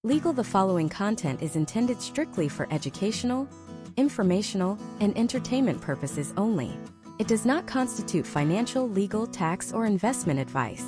The following content is intended strictly for educational, informational, and entertainment purposes only. It does not constitute financial, legal, tax, or investment advice.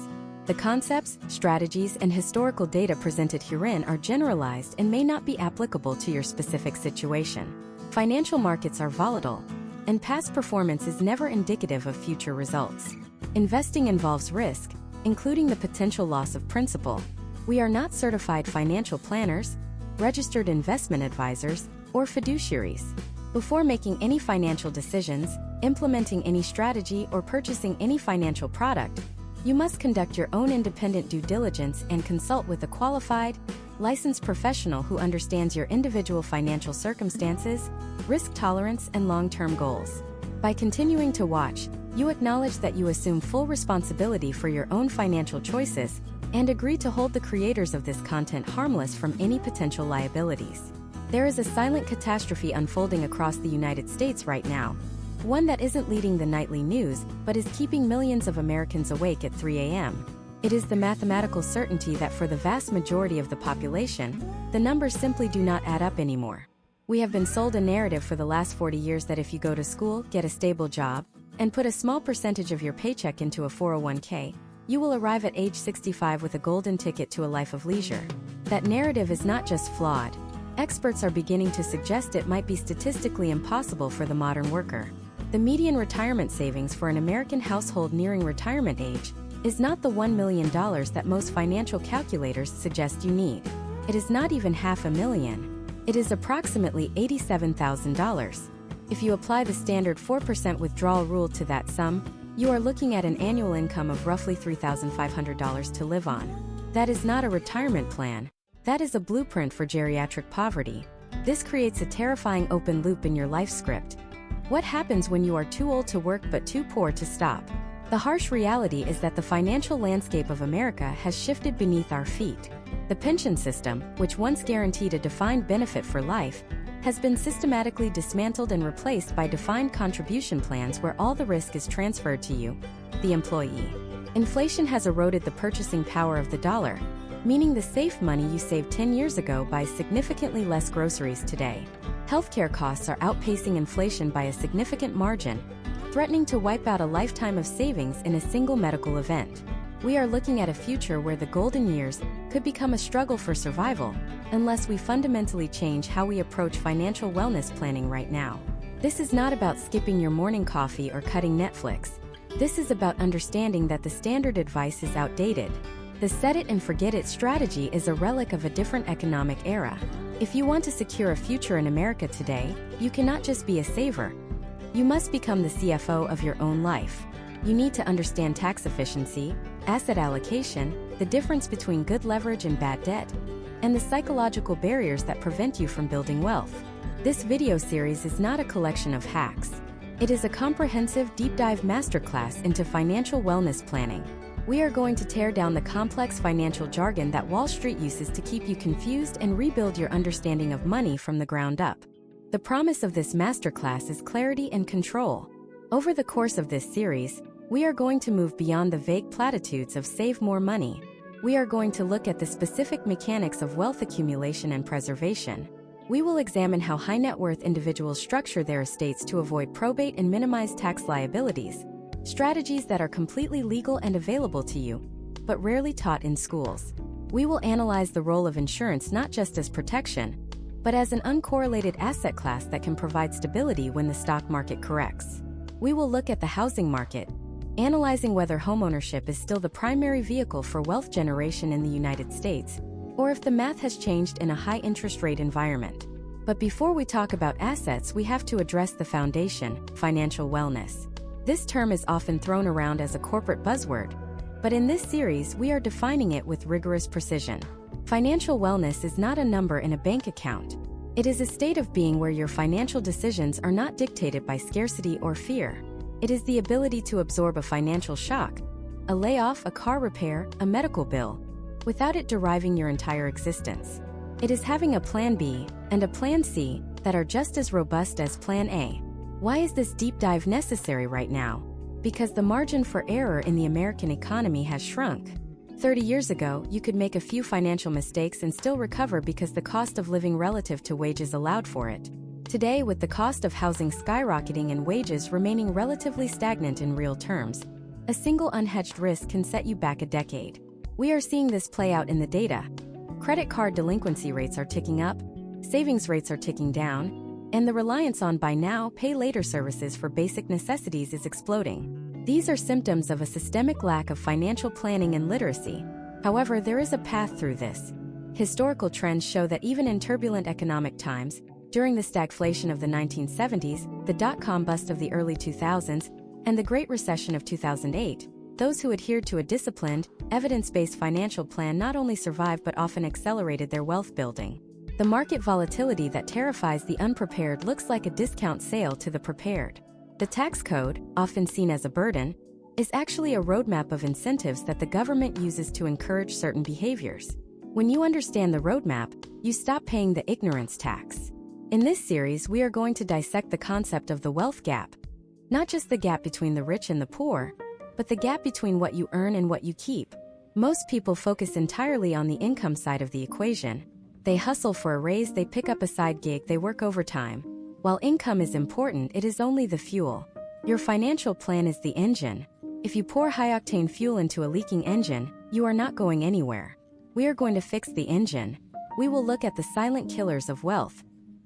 The concepts, strategies, and historical data presented herein are generalized and may not be applicable to your specific situation. Financial markets are volatile, and past performance is never indicative of future results. Investing involves risk, including the potential loss of principal. We are not certified financial planners, registered investment advisors, or fiduciaries. Before making any financial decisions, implementing any strategy, or purchasing any financial product, you must conduct your own independent due diligence and consult with a qualified, licensed professional who understands your individual financial circumstances, risk tolerance, and long-term goals. By continuing to watch, you acknowledge that you assume full responsibility for your own financial choices and agree to hold the creators of this content harmless from any potential liabilities. There is a silent catastrophe unfolding across the United States right now, one that isn't leading the nightly news, but is keeping millions of Americans awake at 3 a.m. It is the mathematical certainty that for the vast majority of the population, the numbers simply do not add up anymore. We have been sold a narrative for the last 40 years that if you go to school, get a stable job, and put a small percentage of your paycheck into a 401k, you will arrive at age 65 with a golden ticket to a life of leisure. That narrative is not just flawed. Experts are beginning to suggest it might be statistically impossible for the modern worker. The median retirement savings for an American household nearing retirement age is not the $1 million that most financial calculators suggest you need. It is not even $500,000. It is approximately $87,000. If you apply the standard 4% withdrawal rule to that sum, you are looking at an annual income of roughly $3,500 to live on. That is not a retirement plan. That is a blueprint for geriatric poverty. This creates a terrifying open loop in your life script. What happens when you are too old to work but too poor to stop? The harsh reality is that the financial landscape of America has shifted beneath our feet. The pension system, which once guaranteed a defined benefit for life, has been systematically dismantled and replaced by defined contribution plans where all the risk is transferred to you, the employee. Inflation has eroded the purchasing power of the dollar, meaning the safe money you saved 10 years ago buys significantly less groceries today. Healthcare costs are outpacing inflation by a significant margin, threatening to wipe out a lifetime of savings in a single medical event. We are looking at a future where the golden years could become a struggle for survival, unless we fundamentally change how we approach financial wellness planning right now. This is not about skipping your morning coffee or cutting Netflix. This is about understanding that the standard advice is outdated. The set it and forget it strategy is a relic of a different economic era. If you want to secure a future in America today, you cannot just be a saver. You must become the CFO of your own life. You need to understand tax efficiency, asset allocation, the difference between good leverage and bad debt, and the psychological barriers that prevent you from building wealth. This video series is not a collection of hacks. It is a comprehensive deep dive masterclass into financial wellness planning. We are going to tear down the complex financial jargon that Wall Street uses to keep you confused and rebuild your understanding of money from the ground up. The promise of this masterclass is clarity and control. Over the course of this series, we are going to move beyond the vague platitudes of save more money. We are going to look at the specific mechanics of wealth accumulation and preservation. We will examine how high net worth individuals structure their estates to avoid probate and minimize tax liabilities, strategies that are completely legal and available to you, but rarely taught in schools. We will analyze the role of insurance not just as protection, but as an uncorrelated asset class that can provide stability when the stock market corrects. We will look at the housing market, analyzing whether homeownership is still the primary vehicle for wealth generation in the United States, or if the math has changed in a high interest rate environment. But before we talk about assets, we have to address the foundation, financial wellness. This term is often thrown around as a corporate buzzword, but in this series we are defining it with rigorous precision. Financial wellness is not a number in a bank account. It is a state of being where your financial decisions are not dictated by scarcity or fear. It is the ability to absorb a financial shock, a layoff, a car repair, a medical bill, without it deriving your entire existence. It is having a plan B and a plan C that are just as robust as plan A. Why is this deep dive necessary right now? Because the margin for error in the American economy has shrunk. 30 years ago, you could make a few financial mistakes and still recover because the cost of living relative to wages allowed for it. Today, with the cost of housing skyrocketing and wages remaining relatively stagnant in real terms, a single unhedged risk can set you back a decade. We are seeing this play out in the data. Credit card delinquency rates are ticking up, savings rates are ticking down, and the reliance on buy now, pay later services for basic necessities is exploding. These are symptoms of a systemic lack of financial planning and literacy. However, there is a path through this. Historical trends show that even in turbulent economic times, during the stagflation of the 1970s, the dot-com bust of the early 2000s, and the Great Recession of 2008, those who adhered to a disciplined, evidence-based financial plan not only survived but often accelerated their wealth building. The market volatility that terrifies the unprepared looks like a discount sale to the prepared. The tax code, often seen as a burden, is actually a roadmap of incentives that the government uses to encourage certain behaviors. When you understand the roadmap, you stop paying the ignorance tax. In this series, we are going to dissect the concept of the wealth gap. Not just the gap between the rich and the poor, but the gap between what you earn and what you keep. Most people focus entirely on the income side of the equation. They hustle for a raise, they pick up a side gig, they work overtime. While income is important, it is only the fuel. Your financial plan is the engine. If you pour high-octane fuel into a leaking engine, you are not going anywhere. We are going to fix the engine. We will look at the silent killers of wealth.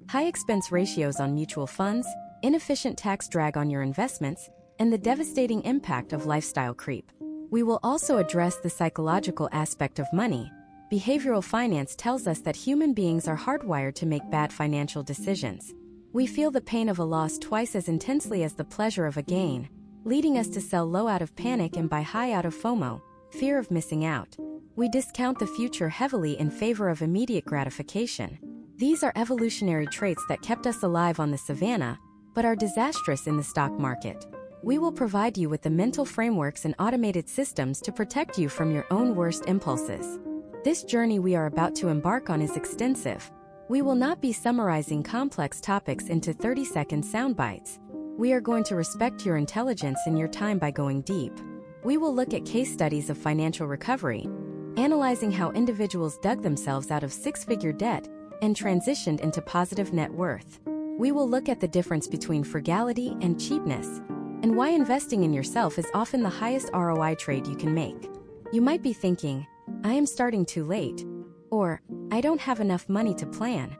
High expense ratios on mutual funds, inefficient tax drag on your investments, and the devastating impact of lifestyle creep. We will also address the psychological aspect of money. Behavioral finance tells us that human beings are hardwired to make bad financial decisions. We feel the pain of a loss twice as intensely as the pleasure of a gain, leading us to sell low out of panic and buy high out of FOMO, fear of missing out. We discount the future heavily in favor of immediate gratification. These are evolutionary traits that kept us alive on the savannah, but are disastrous in the stock market. We will provide you with the mental frameworks and automated systems to protect you from your own worst impulses. This journey we are about to embark on is extensive. We will not be summarizing complex topics into 30-second sound bites. We are going to respect your intelligence and your time by going deep. We will look at case studies of financial recovery, analyzing how individuals dug themselves out of six-figure debt and transitioned into positive net worth. We will look at the difference between frugality and cheapness, and why investing in yourself is often the highest ROI trade you can make. You might be thinking, I am starting too late, or I don't have enough money to plan.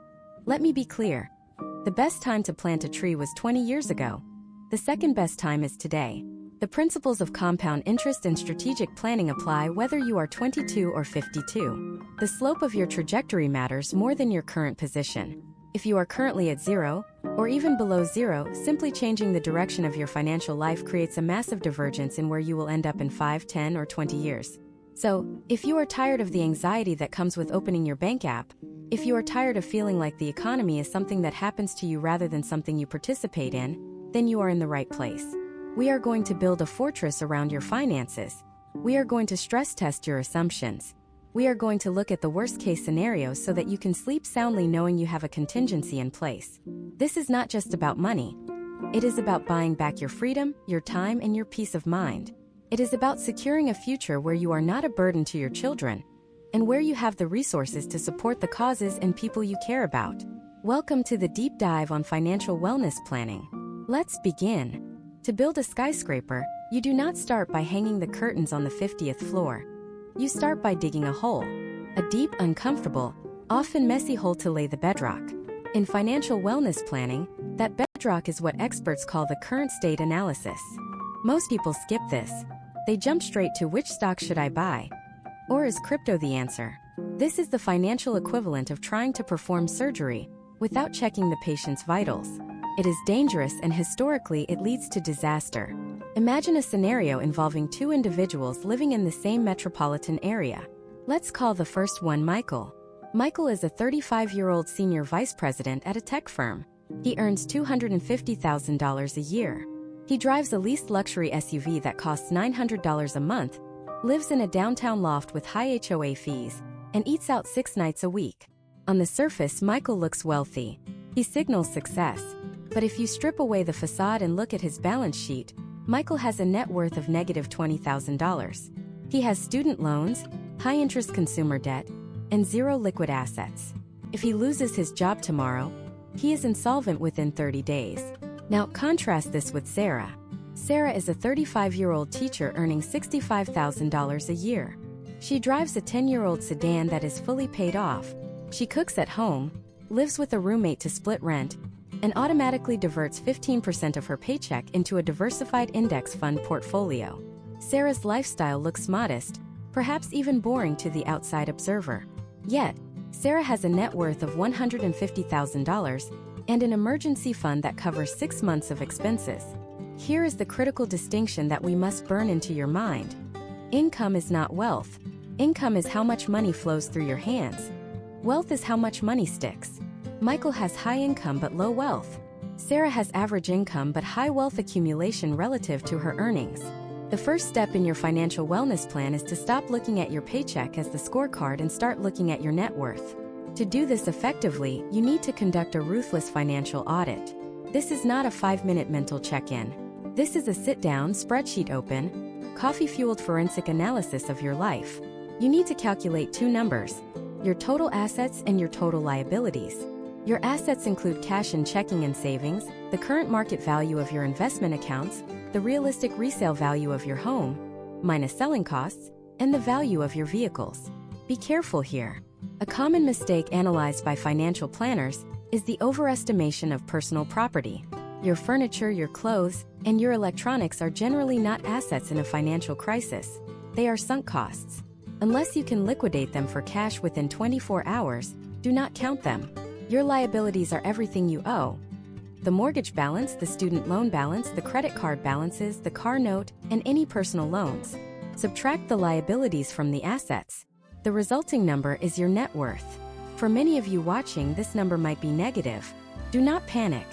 Let me be clear. The best time to plant a tree was 20 years ago. The second best time is today. The principles of compound interest and strategic planning apply whether you are 22 or 52. The slope of your trajectory matters more than your current position. If you are currently at zero, or even below zero, simply changing the direction of your financial life creates a massive divergence in where you will end up in 5, 10, or 20 years. So, if you are tired of the anxiety that comes with opening your bank app, if you are tired of feeling like the economy is something that happens to you rather than something you participate in, then you are in the right place. We are going to build a fortress around your finances. We are going to stress test your assumptions. We are going to look at the worst-case scenarios so that you can sleep soundly knowing you have a contingency in place. This is not just about money. It is about buying back your freedom, your time, and your peace of mind. It is about securing a future where you are not a burden to your children, and where you have the resources to support the causes and people you care about. Welcome to the deep dive on financial wellness planning. Let's begin. To build a skyscraper, you do not start by hanging the curtains on the 50th floor. You start by digging a hole. A deep, uncomfortable, often messy hole to lay the bedrock. In financial wellness planning, that bedrock is what experts call the current state analysis. Most people skip this. They jump straight to which stock should I buy? Or is crypto the answer? This is the financial equivalent of trying to perform surgery without checking the patient's vitals. It is dangerous and historically it leads to disaster. Imagine a scenario involving two individuals living in the same metropolitan area. Let's call the first one Michael. Michael is a 35-year-old senior vice president at a tech firm. He earns $250,000 a year. He drives a leased luxury SUV that costs $900 a month, lives in a downtown loft with high HOA fees, and eats out 6 nights a week. On the surface, Michael looks wealthy. He signals success. But if you strip away the facade and look at his balance sheet, Michael has a net worth of negative $20,000. He has student loans, high-interest consumer debt, and zero liquid assets. If he loses his job tomorrow, he is insolvent within 30 days. Now, contrast this with Sarah. Sarah is a 35-year-old teacher earning $65,000 a year. She drives a 10-year-old sedan that is fully paid off. She cooks at home, lives with a roommate to split rent, and automatically diverts 15% of her paycheck into a diversified index fund portfolio. Sarah's lifestyle looks modest, perhaps even boring to the outside observer. Yet, Sarah has a net worth of $150,000 and an emergency fund that covers 6 months of expenses. Here is the critical distinction that we must burn into your mind. Income is not wealth. Income is how much money flows through your hands. Wealth is how much money sticks. Michael has high income but low wealth. Sarah has average income but high wealth accumulation relative to her earnings. The first step in your financial wellness plan is to stop looking at your paycheck as the scorecard and start looking at your net worth. To do this effectively, you need to conduct a ruthless financial audit. This is not a 5-minute mental check-in. This is a sit-down, spreadsheet open, coffee-fueled forensic analysis of your life. You need to calculate 2 numbers: your total assets and your total liabilities. Your assets include cash and checking and savings, the current market value of your investment accounts, the realistic resale value of your home, minus selling costs, and the value of your vehicles. Be careful here. A common mistake analyzed by financial planners is the overestimation of personal property. Your furniture, your clothes, and your electronics are generally not assets in a financial crisis. They are sunk costs. Unless you can liquidate them for cash within 24 hours, do not count them. Your liabilities are everything you owe: the mortgage balance, the student loan balance, the credit card balances, the car note, and any personal loans. Subtract the liabilities from the assets. The resulting number is your net worth. For many of you watching, this number might be negative. Do not panic.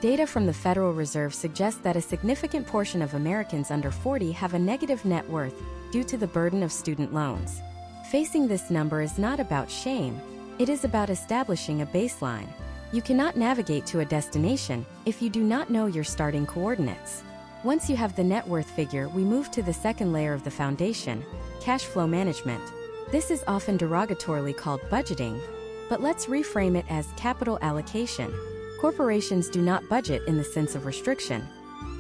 Data from the Federal Reserve suggests that a significant portion of Americans under 40 have a negative net worth due to the burden of student loans. Facing this number is not about shame. It is about establishing a baseline. You cannot navigate to a destination if you do not know your starting coordinates. Once you have the net worth figure, we move to the second layer of the foundation: cash flow management. This is often derogatorily called budgeting, but let's reframe it as capital allocation. Corporations do not budget in the sense of restriction.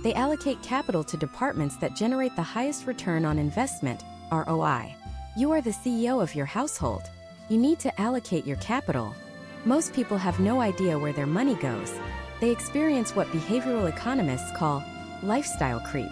They allocate capital to departments that generate the highest return on investment, ROI. You are the CEO of your household. You need to allocate your capital. Most people have no idea where their money goes. They experience what behavioral economists call lifestyle creep.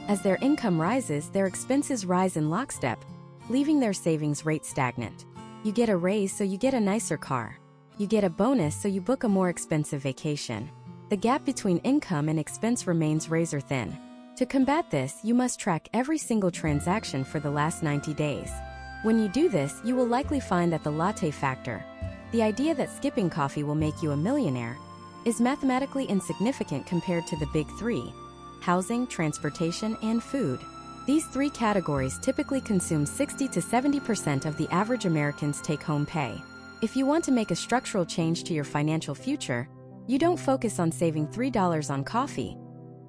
As their income rises, their expenses rise in lockstep, leaving their savings rate stagnant. You get a raise, so you get a nicer car. You get a bonus, so you book a more expensive vacation. The gap between income and expense remains razor thin. To combat this, you must track every single transaction for the last 90 days. When you do this, you will likely find that the latte factor, the idea that skipping coffee will make you a millionaire, is mathematically insignificant compared to the big 3: housing, transportation, and food. These 3 categories typically consume 60 to 70% of the average American's take-home pay. If you want to make a structural change to your financial future, you don't focus on saving $3 on coffee.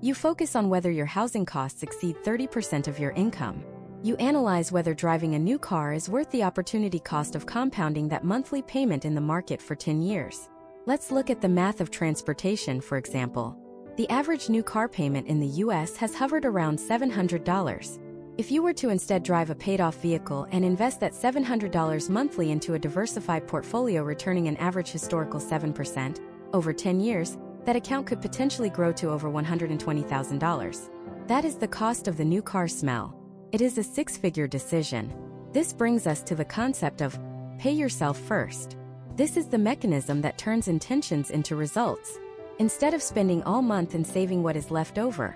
You focus on whether your housing costs exceed 30% of your income. You analyze whether driving a new car is worth the opportunity cost of compounding that monthly payment in the market for 10 years. Let's look at the math of transportation, for example. The average new car payment in the US has hovered around $700. If you were to instead drive a paid-off vehicle and invest that $700 monthly into a diversified portfolio returning an average historical 7%, over 10 years, that account could potentially grow to over $120,000. That is the cost of the new car smell. It is a 6-figure decision. This brings us to the concept of pay yourself first. This is the mechanism that turns intentions into results. Instead of spending all month and saving what is left over,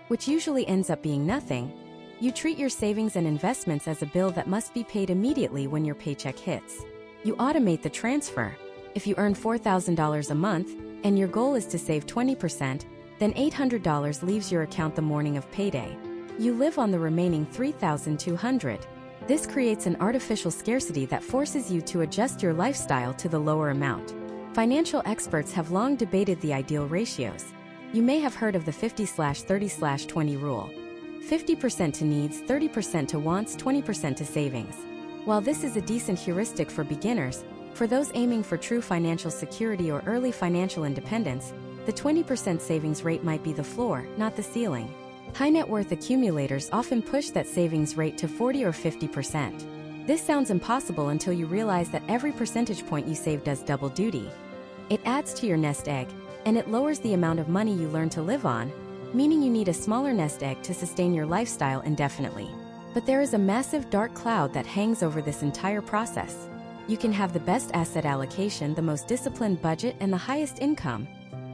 which usually ends up being nothing, you treat your savings and investments as a bill that must be paid immediately when your paycheck hits. You automate the transfer. If you earn $4,000 a month and your goal is to save 20%, then $800 leaves your account the morning of payday. You live on the remaining $3,200. This creates an artificial scarcity that forces you to adjust your lifestyle to the lower amount. Financial experts have long debated the ideal ratios. You may have heard of the 50/30/20 rule. 50% to needs, 30% to wants, 20% to savings. While this is a decent heuristic for beginners, for those aiming for true financial security or early financial independence, the 20% savings rate might be the floor, not the ceiling. High net worth accumulators often push that savings rate to 40 or 50%. This sounds impossible until you realize that every percentage point you save does double duty. It adds to your nest egg, and it lowers the amount of money you learn to live on, meaning you need a smaller nest egg to sustain your lifestyle indefinitely. But there is a massive dark cloud that hangs over this entire process. You can have the best asset allocation, the most disciplined budget, and the highest income,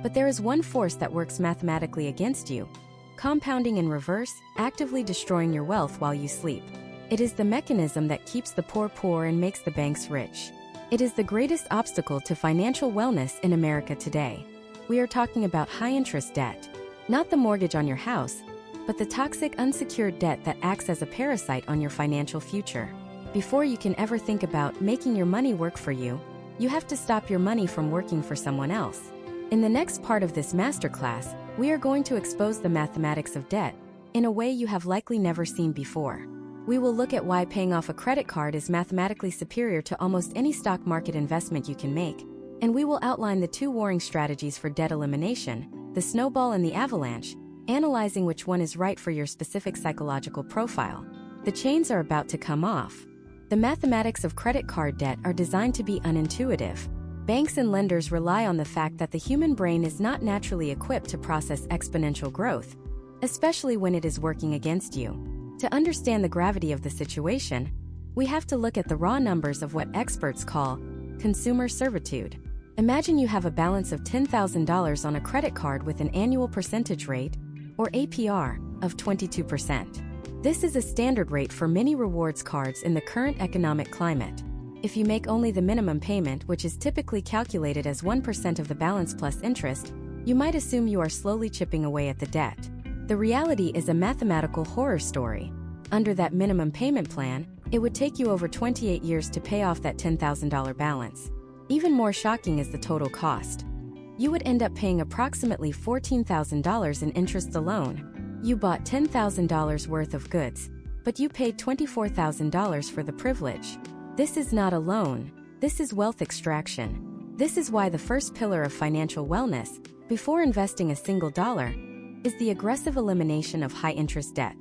but there is one force that works mathematically against you, compounding in reverse, actively destroying your wealth while you sleep. It is the mechanism that keeps the poor poor and makes the banks rich. It is the greatest obstacle to financial wellness in America today. We are talking about high-interest debt. Not the mortgage on your house, but the toxic unsecured debt that acts as a parasite on your financial future. Before you can ever think about making your money work for you, you have to stop your money from working for someone else. In the next part of this masterclass, we are going to expose the mathematics of debt in a way you have likely never seen before. We will look at why paying off a credit card is mathematically superior to almost any stock market investment you can make, and we will outline the two warring strategies for debt elimination, the snowball and the avalanche, analyzing which one is right for your specific psychological profile. The chains are about to come off. The mathematics of credit card debt are designed to be unintuitive. Banks and lenders rely on the fact that the human brain is not naturally equipped to process exponential growth, especially when it is working against you. To understand the gravity of the situation, we have to look at the raw numbers of what experts call consumer servitude. Imagine you have a balance of $10,000 on a credit card with an annual percentage rate, or APR, of 22%. This is a standard rate for many rewards cards in the current economic climate. If you make only the minimum payment, which is typically calculated as 1% of the balance plus interest, you might assume you are slowly chipping away at the debt. The reality is a mathematical horror story. Under that minimum payment plan, it would take you over 28 years to pay off that $10,000 balance. Even more shocking is the total cost. You would end up paying approximately $14,000 in interest alone. You bought $10,000 worth of goods, but you paid $24,000 for the privilege. This is not a loan. This is wealth extraction. This is why the first pillar of financial wellness, before investing a single dollar, is the aggressive elimination of high-interest debt.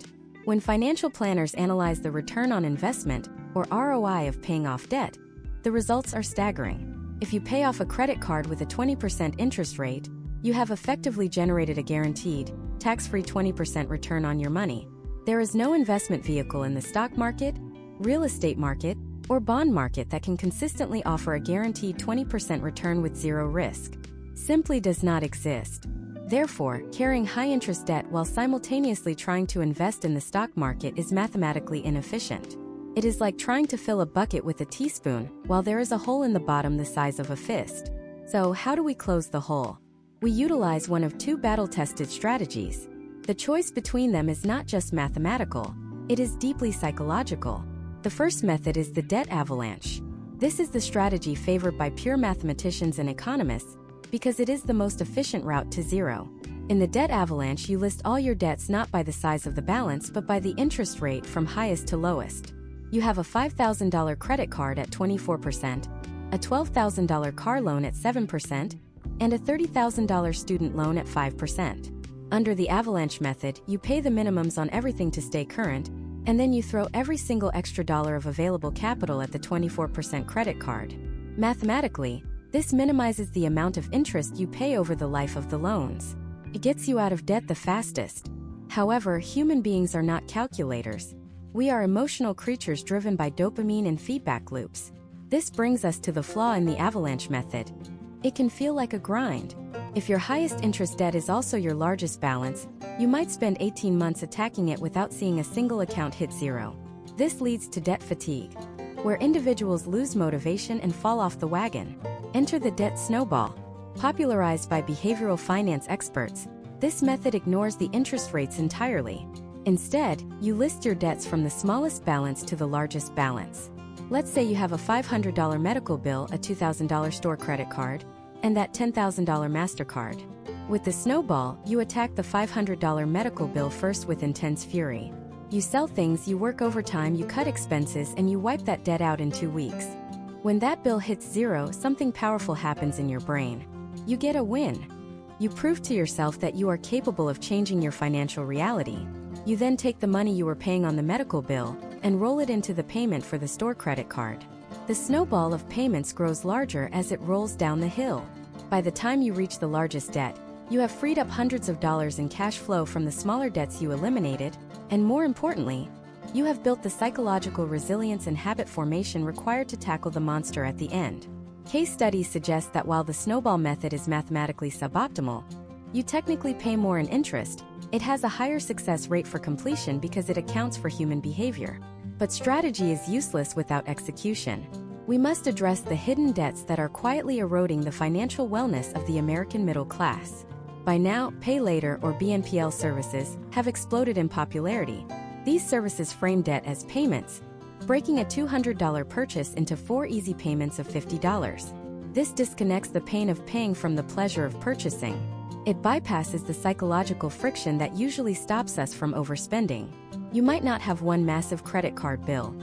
When financial planners analyze the return on investment, or ROI, of paying off debt, the results are staggering. If you pay off a credit card with a 20% interest rate, you have effectively generated a guaranteed, tax-free 20% return on your money. There is no investment vehicle in the stock market, real estate market, or bond market that can consistently offer a guaranteed 20% return with zero risk. Simply does not exist. Therefore, carrying high-interest debt while simultaneously trying to invest in the stock market is mathematically inefficient. It is like trying to fill a bucket with a teaspoon while there is a hole in the bottom the size of a fist. So, how do we close the hole? We utilize one of two battle-tested strategies. The choice between them is not just mathematical, it is deeply psychological. The first method is the debt avalanche. This is the strategy favored by pure mathematicians and economists, because it is the most efficient route to zero. In the debt avalanche, you list all your debts not by the size of the balance but by the interest rate from highest to lowest. You have a $5,000 credit card at 24%, a $12,000 car loan at 7%, and a $30,000 student loan at 5%. Under the avalanche method, you pay the minimums on everything to stay current, and then you throw every single extra dollar of available capital at the 24% credit card. Mathematically, this minimizes the amount of interest you pay over the life of the loans. It gets you out of debt the fastest. However, human beings are not calculators. We are emotional creatures driven by dopamine and feedback loops. This brings us to the flaw in the avalanche method. It can feel like a grind. If your highest interest debt is also your largest balance, you might spend 18 months attacking it without seeing a single account hit zero. This leads to debt fatigue, where individuals lose motivation and fall off the wagon. Enter the debt snowball. Popularized by behavioral finance experts, this method ignores the interest rates entirely. Instead, you list your debts from the smallest balance to the largest balance. Let's say you have a $500 medical bill, a $2,000 store credit card, and that $10,000 MasterCard. With the snowball, you attack the $500 medical bill first with intense fury. You sell things, you work overtime, you cut expenses, and you wipe that debt out in 2 weeks. When that bill hits zero, something powerful happens in your brain. You get a win. You prove to yourself that you are capable of changing your financial reality. You then take the money you were paying on the medical bill and roll it into the payment for the store credit card. The snowball of payments grows larger as it rolls down the hill. By the time you reach the largest debt, you have freed up hundreds of dollars in cash flow from the smaller debts you eliminated, and more importantly, you have built the psychological resilience and habit formation required to tackle the monster at the end. Case studies suggest that while the snowball method is mathematically suboptimal, you technically pay more in interest. It has a higher success rate for completion because it accounts for human behavior. But strategy is useless without execution. We must address the hidden debts that are quietly eroding the financial wellness of the American middle class. By now, pay later or BNPL services have exploded in popularity. These services frame debt as payments, breaking a $200 purchase into 4 easy payments of $50. This disconnects the pain of paying from the pleasure of purchasing. It bypasses the psychological friction that usually stops us from overspending. You might not have one massive credit card bill,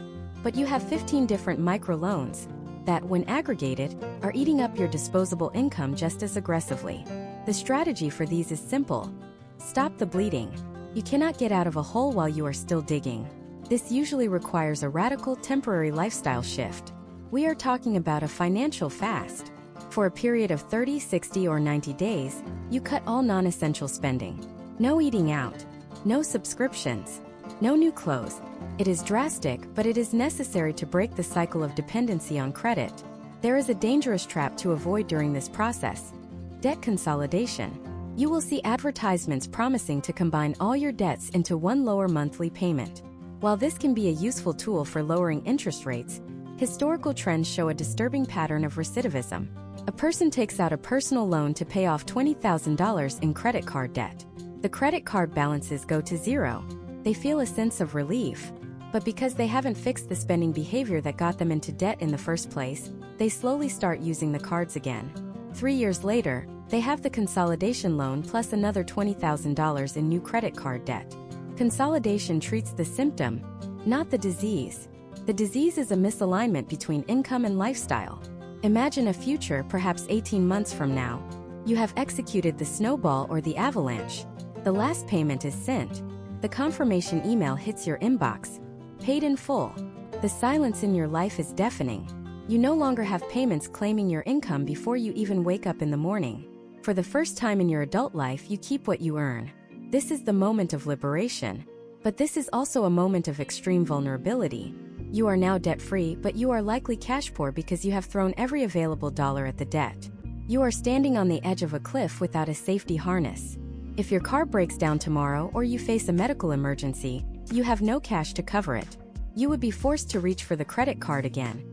but you have 15 different microloans that, when aggregated, are eating up your disposable income just as aggressively. The strategy for these is simple. Stop the bleeding. You cannot get out of a hole while you are still digging. This usually requires a radical temporary lifestyle shift. We are talking about a financial fast. For a period of 30, 60, or 90 days, you cut all non-essential spending. No eating out. No subscriptions. No new clothes. It is drastic, but it is necessary to break the cycle of dependency on credit. There is a dangerous trap to avoid during this process: debt consolidation. You will see advertisements promising to combine all your debts into one lower monthly payment. While this can be a useful tool for lowering interest rates, historical trends show a disturbing pattern of recidivism. A person takes out a personal loan to pay off $20,000 in credit card debt. The credit card balances go to zero. They feel a sense of relief. But because they haven't fixed the spending behavior that got them into debt in the first place, they slowly start using the cards again. 3 years later, they have the consolidation loan plus another $20,000 in new credit card debt. Consolidation treats the symptom, not the disease. The disease is a misalignment between income and lifestyle. Imagine a future, perhaps 18 months from now. You have executed the snowball or the avalanche. The last payment is sent. The confirmation email hits your inbox. Paid in full. The silence in your life is deafening. You no longer have payments claiming your income before you even wake up in the morning. For the first time in your adult life, you keep what you earn. This is the moment of liberation. But this is also a moment of extreme vulnerability. You are now debt-free, but you are likely cash poor because you have thrown every available dollar at the debt. You are standing on the edge of a cliff without a safety harness. If your car breaks down tomorrow or you face a medical emergency, you have no cash to cover it. You would be forced to reach for the credit card again,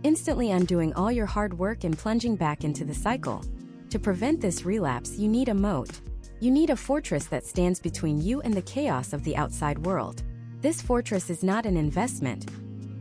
instantly undoing all your hard work and plunging back into the cycle. To prevent this relapse, you need a moat. You need a fortress that stands between you and the chaos of the outside world. This fortress is not an investment.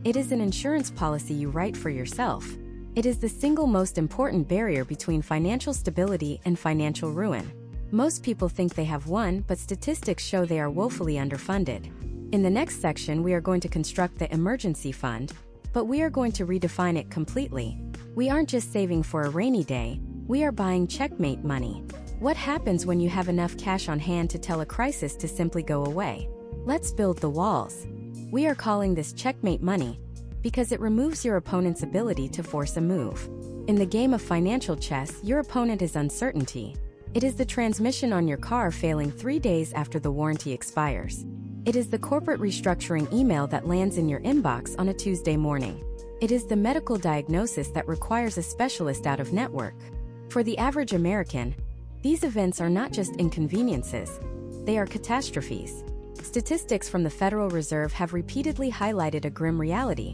It is an insurance policy you write for yourself. It is the single most important barrier between financial stability and financial ruin. Most people think they have one, but statistics show they are woefully underfunded. In the next section, we are going to construct the emergency fund, but we are going to redefine it completely. We aren't just saving for a rainy day, we are buying checkmate money. What happens when you have enough cash on hand to tell a crisis to simply go away? Let's build the walls. We are calling this checkmate money because it removes your opponent's ability to force a move. In the game of financial chess, your opponent is uncertainty. It is the transmission on your car failing 3 days after the warranty expires. It is the corporate restructuring email that lands in your inbox on a Tuesday morning. It is the medical diagnosis that requires a specialist out of network. For the average American, these events are not just inconveniences, they are catastrophes. Statistics from the Federal Reserve have repeatedly highlighted a grim reality.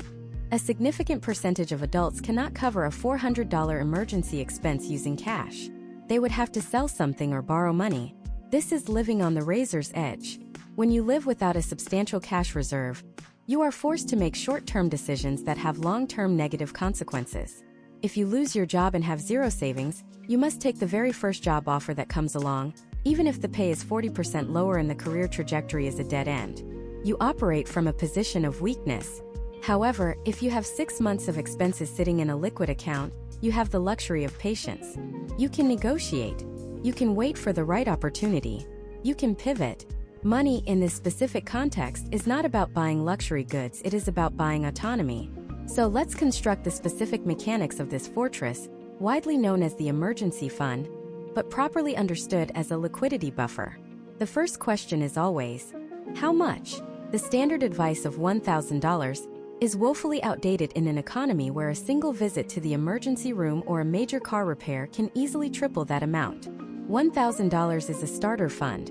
A significant percentage of adults cannot cover a $400 emergency expense using cash. They would have to sell something or borrow money. This is living on the razor's edge. When you live without a substantial cash reserve, you are forced to make short-term decisions that have long-term negative consequences. If you lose your job and have zero savings, you must take the very first job offer that comes along, even if the pay is 40% lower and the career trajectory is a dead end. You operate from a position of weakness. However, if you have 6 months of expenses sitting in a liquid account, you have the luxury of patience. You can negotiate. You can wait for the right opportunity. You can pivot. Money in this specific context is not about buying luxury goods, it is about buying autonomy. So let's construct the specific mechanics of this fortress, widely known as the emergency fund, but properly understood as a liquidity buffer. The first question is always, how much? The standard advice of $1,000 is woefully outdated in an economy where a single visit to the emergency room or a major car repair can easily triple that amount. $1,000 is a starter fund,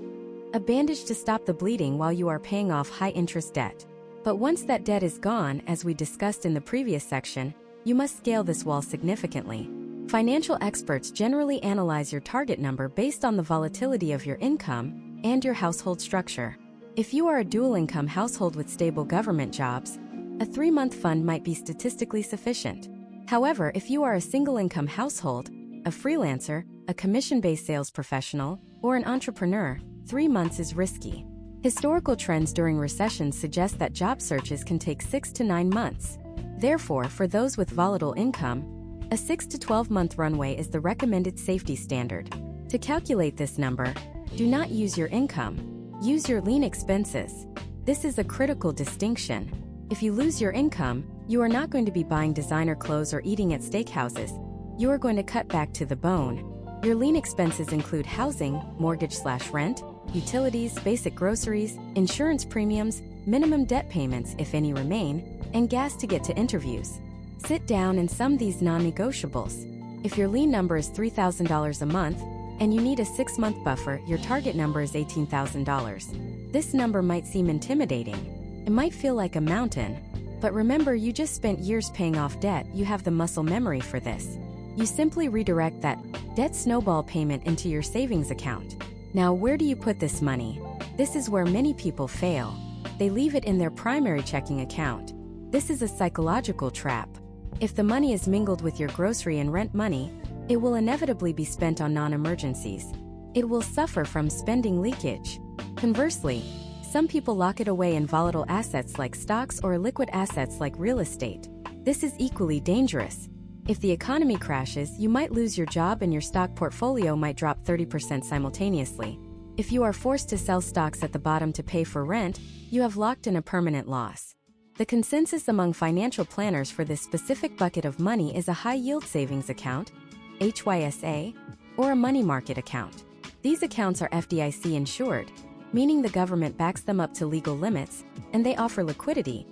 a bandage to stop the bleeding while you are paying off high-interest debt. But once that debt is gone, as we discussed in the previous section, you must scale this wall significantly. Financial experts generally analyze your target number based on the volatility of your income and your household structure. If you are a dual-income household with stable government jobs, a 3-month fund might be statistically sufficient. However, if you are a single-income household, a freelancer, a commission-based sales professional, or an entrepreneur, 3 months is risky. Historical trends during recessions suggest that job searches can take 6 to 9 months. Therefore, for those with volatile income, a 6 to 12-month runway is the recommended safety standard. To calculate this number, do not use your income. Use your lean expenses. This is a critical distinction. If you lose your income, you are not going to be buying designer clothes or eating at steakhouses. You are going to cut back to the bone. Your lean expenses include housing, mortgage/rent, utilities, basic groceries, insurance premiums, minimum debt payments if any remain, and gas to get to interviews. Sit down and sum these non-negotiables. If your lean number is $3,000 a month, and you need a 6-month buffer, your target number is $18,000. This number might seem intimidating. It might feel like a mountain. But remember, you just spent years paying off debt. You have the muscle memory for this. You simply redirect that debt snowball payment into your savings account. Now, where do you put this money? This is where many people fail. They leave it in their primary checking account. This is a psychological trap. If the money is mingled with your grocery and rent money, it will inevitably be spent on non-emergencies. It will suffer from spending leakage. Conversely, some people lock it away in volatile assets like stocks or liquid assets like real estate. This is equally dangerous. If the economy crashes, you might lose your job and your stock portfolio might drop 30% simultaneously. If you are forced to sell stocks at the bottom to pay for rent, you have locked in a permanent loss. The consensus among financial planners for this specific bucket of money is a high-yield savings account, HYSA, or a money market account. These accounts are FDIC insured, meaning the government backs them up to legal limits, and they offer liquidity.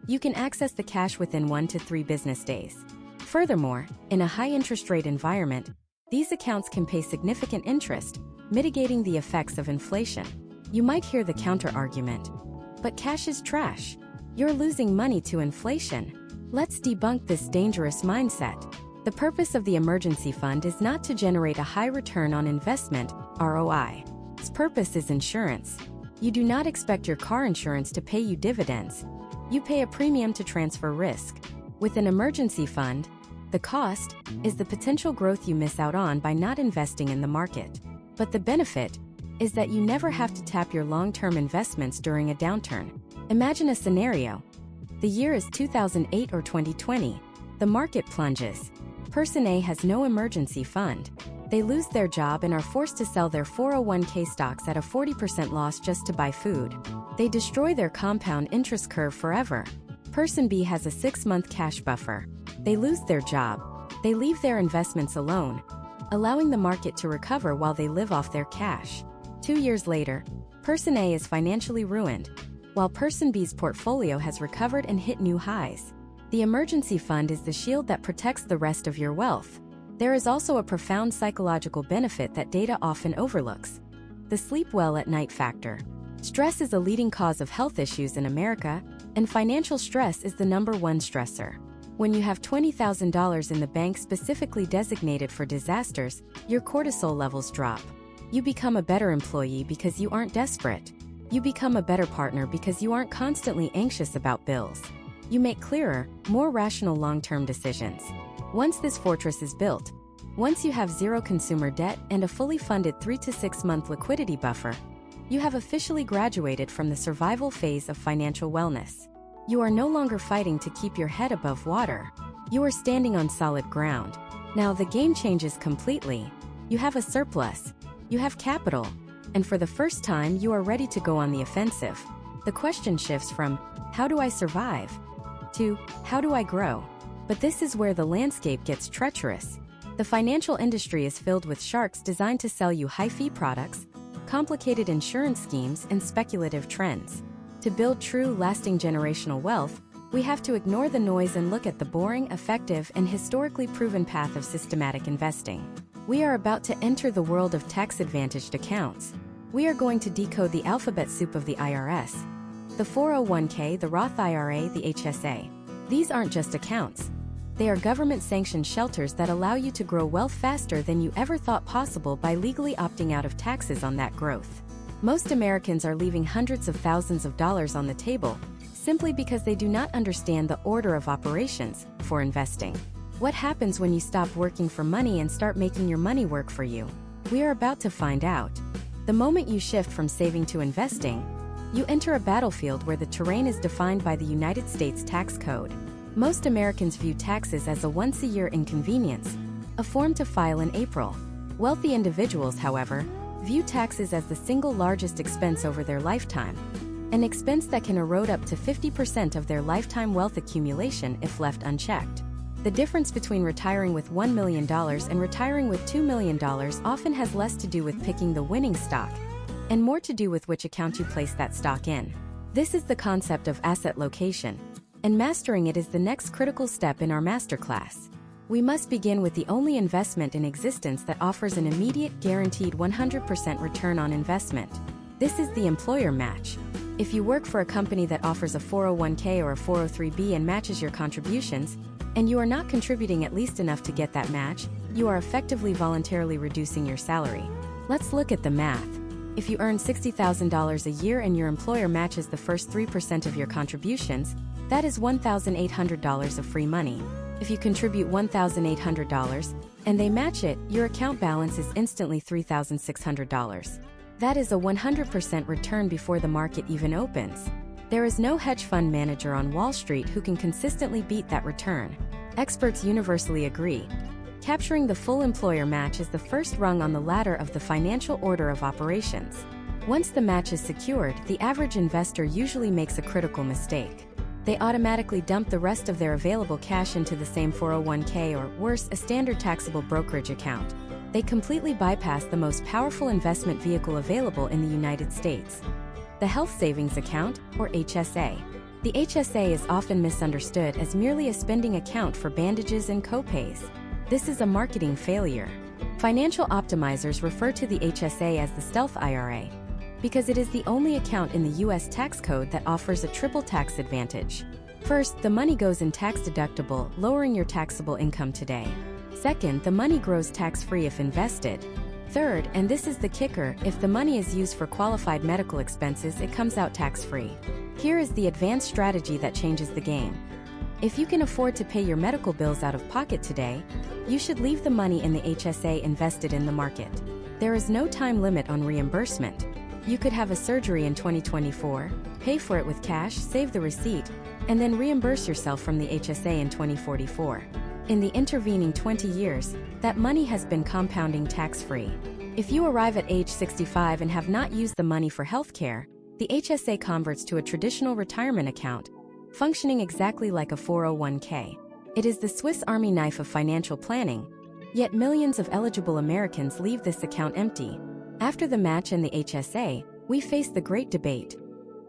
You can access the cash within 1 to 3 business days. Furthermore, in a high-interest rate environment, these accounts can pay significant interest, mitigating the effects of inflation. You might hear the counter-argument, but cash is trash. You're losing money to inflation. Let's debunk this dangerous mindset. The purpose of the emergency fund is not to generate a high return on investment, ROI. Its purpose is insurance. You do not expect your car insurance to pay you dividends. You pay a premium to transfer risk. With an emergency fund, the cost is the potential growth you miss out on by not investing in the market. But the benefit is that you never have to tap your long-term investments during a downturn. Imagine a scenario. The year is 2008 or 2020. The market plunges. Person A has no emergency fund. They lose their job and are forced to sell their 401k stocks at a 40% loss just to buy food. They destroy their compound interest curve forever. Person B has a 6-month cash buffer. They lose their job. They leave their investments alone, allowing the market to recover while they live off their cash. 2 years later, Person A is financially ruined, while Person B's portfolio has recovered and hit new highs. The emergency fund is the shield that protects the rest of your wealth. There is also a profound psychological benefit that data often overlooks: the sleep well at night factor. Stress is a leading cause of health issues in America, and financial stress is the #1 stressor. When you have $20,000 in the bank specifically designated for disasters, your cortisol levels drop. You become a better employee because you aren't desperate. You become a better partner because you aren't constantly anxious about bills. You make clearer, more rational long-term decisions. Once this fortress is built, once you have zero consumer debt and a fully funded 3 to 6 month liquidity buffer, you have officially graduated from the survival phase of financial wellness. You are no longer fighting to keep your head above water. You are standing on solid ground. Now the game changes completely. You have a surplus. You have capital. And for the first time, you are ready to go on the offensive. The question shifts from, how do I survive? To, how do I grow? But this is where the landscape gets treacherous. The financial industry is filled with sharks designed to sell you high-fee products, complicated insurance schemes, and speculative trends. To build true, lasting generational wealth, we have to ignore the noise and look at the boring, effective, and historically proven path of systematic investing. We are about to enter the world of tax-advantaged accounts. We are going to decode the alphabet soup of the IRS, the 401k, the Roth IRA, the HSA. These aren't just accounts. They are government-sanctioned shelters that allow you to grow wealth faster than you ever thought possible by legally opting out of taxes on that growth. Most Americans are leaving hundreds of thousands of dollars on the table simply because they do not understand the order of operations for investing. What happens when you stop working for money and start making your money work for you? We are about to find out. The moment you shift from saving to investing, you enter a battlefield where the terrain is defined by the United States tax code. Most Americans view taxes as a once-a-year inconvenience, a form to file in April. Wealthy individuals, however, view taxes as the single largest expense over their lifetime, an expense that can erode up to 50% of their lifetime wealth accumulation if left unchecked. The difference between retiring with $1 million and retiring with $2 million often has less to do with picking the winning stock, and more to do with which account you place that stock in. This is the concept of asset location, and mastering it is the next critical step in our masterclass. We must begin with the only investment in existence that offers an immediate, guaranteed 100% return on investment. This is the employer match. If you work for a company that offers a 401k or a 403b and matches your contributions, and you are not contributing at least enough to get that match, you are effectively voluntarily reducing your salary. Let's look at the math. If you earn $60,000 a year and your employer matches the first 3% of your contributions, that is $1,800 of free money. If you contribute $1,800 and they match it, your account balance is instantly $3,600. That is a 100% return before the market even opens. There is no hedge fund manager on Wall Street who can consistently beat that return. Experts universally agree. Capturing the full employer match is the first rung on the ladder of the financial order of operations. Once the match is secured, the average investor usually makes a critical mistake. They automatically dump the rest of their available cash into the same 401k or, worse, a standard taxable brokerage account. They completely bypass the most powerful investment vehicle available in the United States, the Health Savings Account, or HSA. The HSA is often misunderstood as merely a spending account for bandages and copays. This is a marketing failure. Financial optimizers refer to the HSA as the stealth IRA, because it is the only account in the U.S. tax code that offers a triple tax advantage. First, the money goes in tax-deductible, lowering your taxable income today. Second, the money grows tax-free if invested. Third, and this is the kicker, if the money is used for qualified medical expenses, it comes out tax-free. Here is the advanced strategy that changes the game. If you can afford to pay your medical bills out of pocket today, you should leave the money in the HSA invested in the market. There is no time limit on reimbursement. You could have a surgery in 2024, pay for it with cash, save the receipt, and then reimburse yourself from the HSA in 2044. In the intervening 20 years, that money has been compounding tax-free. If you arrive at age 65 and have not used the money for healthcare, the HSA converts to a traditional retirement account, functioning exactly like a 401k. It is the Swiss Army knife of financial planning, yet millions of eligible Americans leave this account empty. After the match and the HSA, we face the great debate: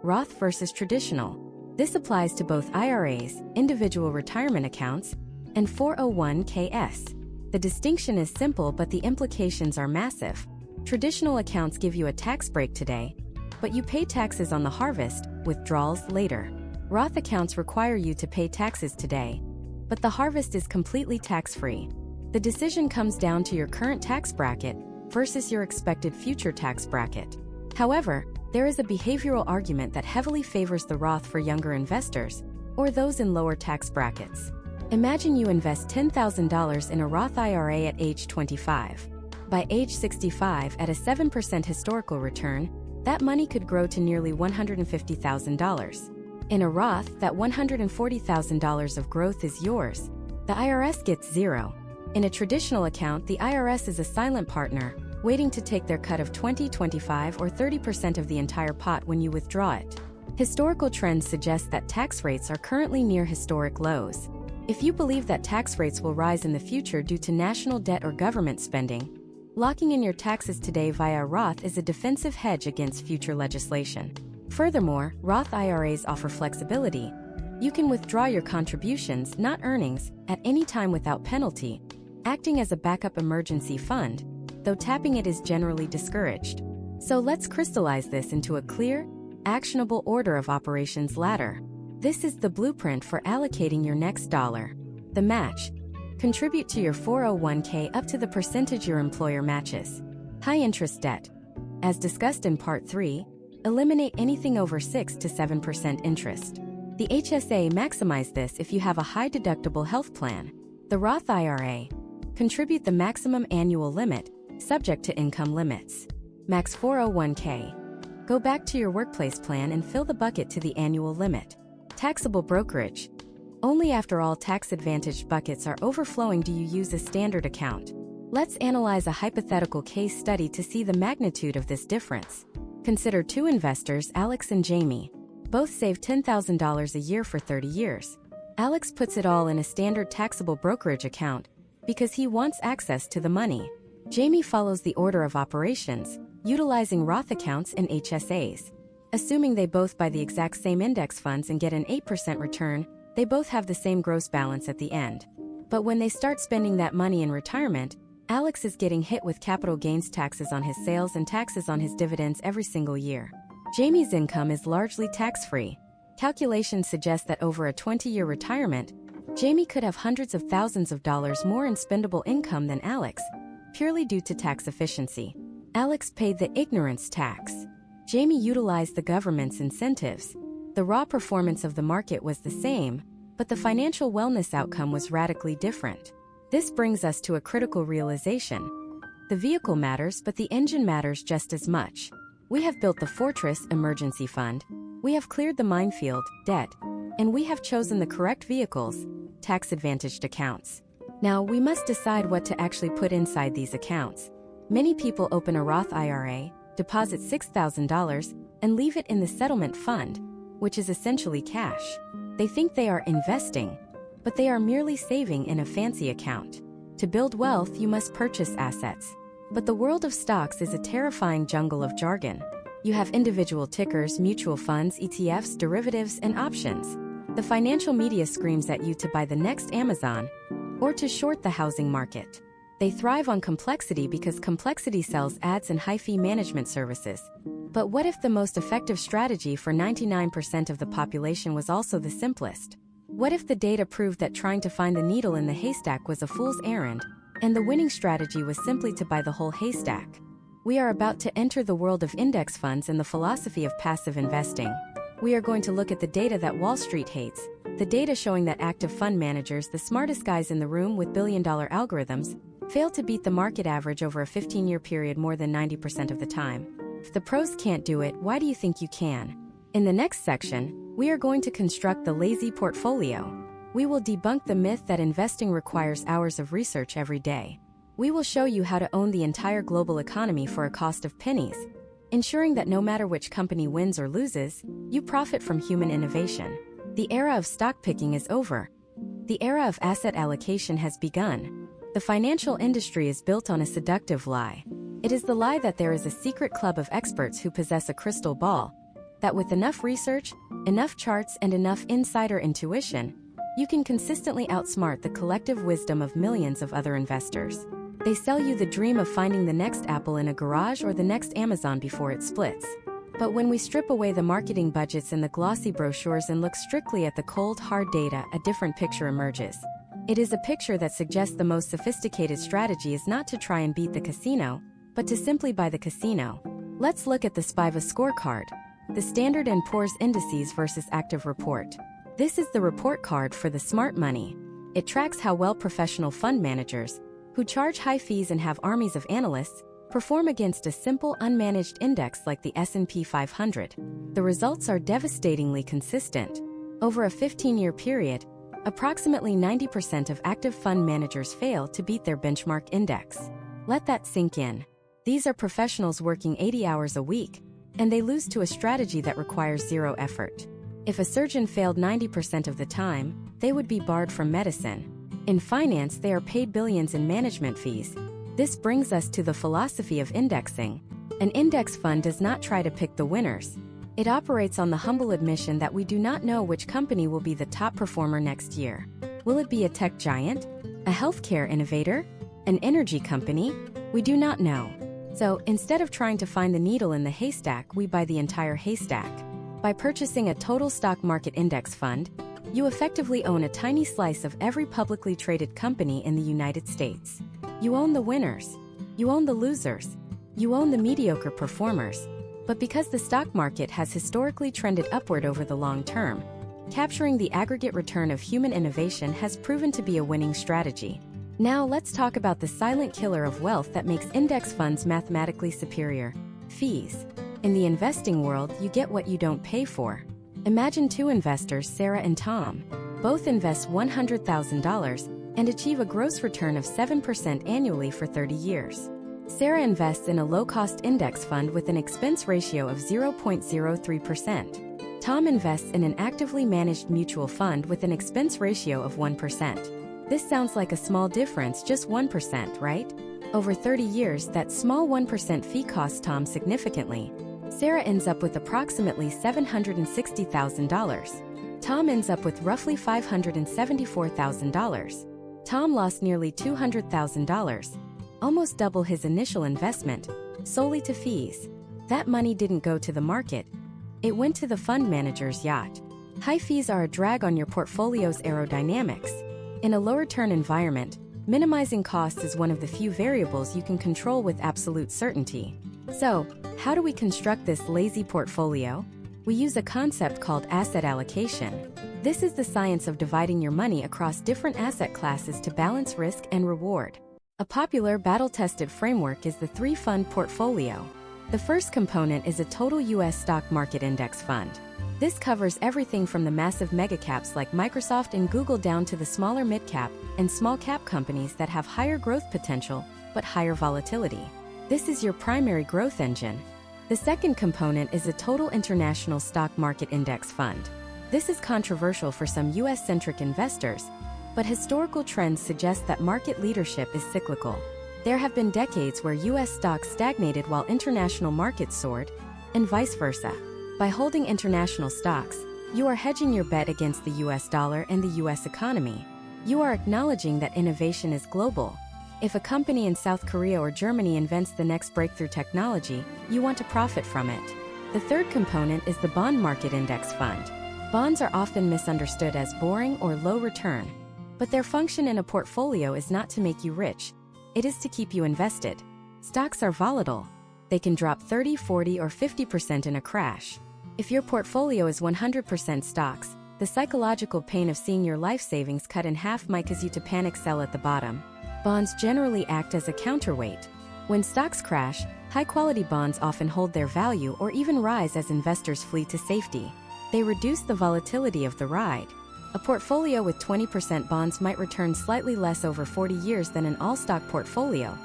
Roth versus traditional. This applies to both IRAs, individual retirement accounts, and 401ks. The distinction is simple, but the implications are massive. Traditional accounts give you a tax break today, but you pay taxes on the harvest, withdrawals later. Roth accounts require you to pay taxes today, but the harvest is completely tax-free. The decision comes down to your current tax bracket versus your expected future tax bracket. However, there is a behavioral argument that heavily favors the Roth for younger investors or those in lower tax brackets. Imagine you invest $10,000 in a Roth IRA at age 25. By age 65, at a 7% historical return, that money could grow to nearly $150,000. In a Roth, that $140,000 of growth is yours. The IRS gets zero. In a traditional account, the IRS is a silent partner, waiting to take their cut of 20, 25, or 30% of the entire pot when you withdraw it. Historical trends suggest that tax rates are currently near historic lows. If you believe that tax rates will rise in the future due to national debt or government spending, locking in your taxes today via a Roth is a defensive hedge against future legislation. Furthermore, Roth IRAs offer flexibility. You can withdraw your contributions, not earnings, at any time without penalty, acting as a backup emergency fund, though tapping it is generally discouraged. So let's crystallize this into a clear, actionable order of operations ladder. This is the blueprint for allocating your next dollar. The match. Contribute to your 401k up to the percentage your employer matches. High-interest debt. As discussed in Part 3, eliminate anything over 6 to 7% interest. The HSA maximize this if you have a high-deductible health plan. The Roth IRA. Contribute the maximum annual limit, subject to income limits. Max 401k. Go back to your workplace plan and fill the bucket to the annual limit. Taxable brokerage. Only after all tax-advantaged buckets are overflowing do you use a standard account. Let's analyze a hypothetical case study to see the magnitude of this difference. Consider two investors, Alex and Jamie. Both save $10,000 a year for 30 years. Alex puts it all in a standard taxable brokerage account because he wants access to the money. Jamie follows the order of operations, utilizing Roth accounts and HSAs. Assuming they both buy the exact same index funds and get an 8% return, they both have the same gross balance at the end. But when they start spending that money in retirement, Alex is getting hit with capital gains taxes on his sales and taxes on his dividends every single year. Jamie's income is largely tax-free. Calculations suggest that over a 20-year retirement, Jamie could have hundreds of thousands of dollars more in spendable income than Alex, purely due to tax efficiency. Alex paid the ignorance tax. Jamie utilized the government's incentives. The raw performance of the market was the same, but the financial wellness outcome was radically different. This brings us to a critical realization. The vehicle matters, but the engine matters just as much. We have built the Fortress Emergency Fund, we have cleared the minefield, debt, and we have chosen the correct vehicles, tax-advantaged accounts. Now, we must decide what to actually put inside these accounts. Many people open a Roth IRA, deposit $6,000, and leave it in the settlement fund, which is essentially cash. They think they are investing, but they are merely saving in a fancy account. To build wealth, you must purchase assets. But the world of stocks is a terrifying jungle of jargon. You have individual tickers, mutual funds, ETFs, derivatives, and options. The financial media screams at you to buy the next Amazon or to short the housing market. They thrive on complexity because complexity sells ads and high-fee management services. But what if the most effective strategy for 99% of the population was also the simplest? What if the data proved that trying to find the needle in the haystack was a fool's errand, and the winning strategy was simply to buy the whole haystack? We are about to enter the world of index funds and the philosophy of passive investing. We are going to look at the data that Wall Street hates, the data showing that active fund managers, the smartest guys in the room with billion-dollar algorithms, fail to beat the market average over a 15-year period more than 90% of the time. If the pros can't do it, why do you think you can? In the next section, we are going to construct the lazy portfolio. We will debunk the myth that investing requires hours of research every day. We will show you how to own the entire global economy for a cost of pennies, ensuring that no matter which company wins or loses, you profit from human innovation. The era of stock picking is over. The era of asset allocation has begun. The financial industry is built on a seductive lie. It is the lie that there is a secret club of experts who possess a crystal ball, that with enough research, enough charts, and enough insider intuition, you can consistently outsmart the collective wisdom of millions of other investors. They sell you the dream of finding the next Apple in a garage or the next Amazon before it splits. But when we strip away the marketing budgets and the glossy brochures and look strictly at the cold, hard data, a different picture emerges. It is a picture that suggests the most sophisticated strategy is not to try and beat the casino, but to simply buy the casino. Let's look at the SPIVA scorecard, the Standard & Poor's Indices versus Active Report. This is the report card for the smart money. It tracks how well professional fund managers, who charge high fees and have armies of analysts, perform against a simple unmanaged index like the S&P 500. The results are devastatingly consistent. Over a 15-year period, approximately 90% of active fund managers fail to beat their benchmark index. Let that sink in. These are professionals working 80 hours a week, and they lose to a strategy that requires zero effort. If a surgeon failed 90% of the time, they would be barred from medicine. In finance, they are paid billions in management fees. This brings us to the philosophy of indexing. An index fund does not try to pick the winners. It operates on the humble admission that we do not know which company will be the top performer next year. Will it be a tech giant? A healthcare innovator? An energy company? We do not know. So, instead of trying to find the needle in the haystack, we buy the entire haystack. By purchasing a total stock market index fund, you effectively own a tiny slice of every publicly traded company in the United States. You own the winners. You own the losers. You own the mediocre performers. But because the stock market has historically trended upward over the long term, capturing the aggregate return of human innovation has proven to be a winning strategy. Now let's talk about the silent killer of wealth that makes index funds mathematically superior: fees. In the investing world, you get what you don't pay for. Imagine two investors, Sarah and Tom. Both invest $100,000 and achieve a gross return of 7% annually for 30 years. Sarah invests in a low-cost index fund with an expense ratio of 0.03%. Tom invests in an actively managed mutual fund with an expense ratio of 1%. This sounds like a small difference, just 1%, right? Over 30 years, that small 1% fee costs Tom significantly. Sarah ends up with approximately $760,000. Tom ends up with roughly $574,000. Tom lost nearly $200,000, almost double his initial investment, solely to fees. That money didn't go to the market. It went to the fund manager's yacht. High fees are a drag on your portfolio's aerodynamics. In a low-return environment, minimizing costs is one of the few variables you can control with absolute certainty. So, how do we construct this lazy portfolio? We use a concept called asset allocation. This is the science of dividing your money across different asset classes to balance risk and reward. A popular battle-tested framework is the three-fund portfolio. The first component is a total U.S. stock market index fund. This covers everything from the massive megacaps like Microsoft and Google down to the smaller mid-cap and small-cap companies that have higher growth potential but higher volatility. This is your primary growth engine. The second component is a total international stock market index fund. This is controversial for some U.S.-centric investors, but historical trends suggest that market leadership is cyclical. There have been decades where U.S. stocks stagnated while international markets soared, and vice versa. By holding international stocks, you are hedging your bet against the U.S. dollar and the U.S. economy. You are acknowledging that innovation is global. If a company in South Korea or Germany invents the next breakthrough technology, you want to profit from it. The third component is the bond market index fund. Bonds are often misunderstood as boring or low return, but their function in a portfolio is not to make you rich. It is to keep you invested. Stocks are volatile. They can drop 30, 40, or 50% in a crash. If your portfolio is 100% stocks, the psychological pain of seeing your life savings cut in half might cause you to panic sell at the bottom. Bonds generally act as a counterweight. When stocks crash, high-quality bonds often hold their value or even rise as investors flee to safety. They reduce the volatility of the ride. A portfolio with 20% bonds might return slightly less over 40 years than an all-stock portfolio.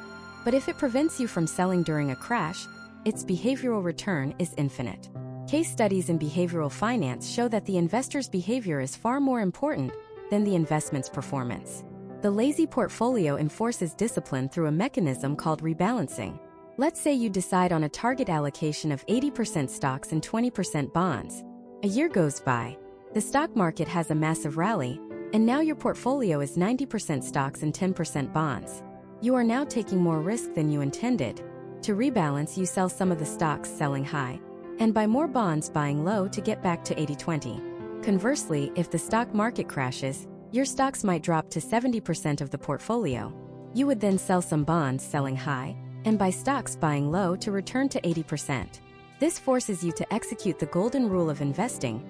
But if it prevents you from selling during a crash, its behavioral return is infinite. Case studies in behavioral finance show that the investor's behavior is far more important than the investment's performance. The lazy portfolio enforces discipline through a mechanism called rebalancing. Let's say you decide on a target allocation of 80% stocks and 20% bonds. A year goes by. The stock market has a massive rally, and now your portfolio is 90% stocks and 10% bonds. You are now taking more risk than you intended. To rebalance, you sell some of the stocks selling high, and buy more bonds buying low to get back to 80-20. Conversely, if the stock market crashes, your stocks might drop to 70% of the portfolio. You would then sell some bonds selling high, and buy stocks buying low to return to 80%. This forces you to execute the golden rule of investing: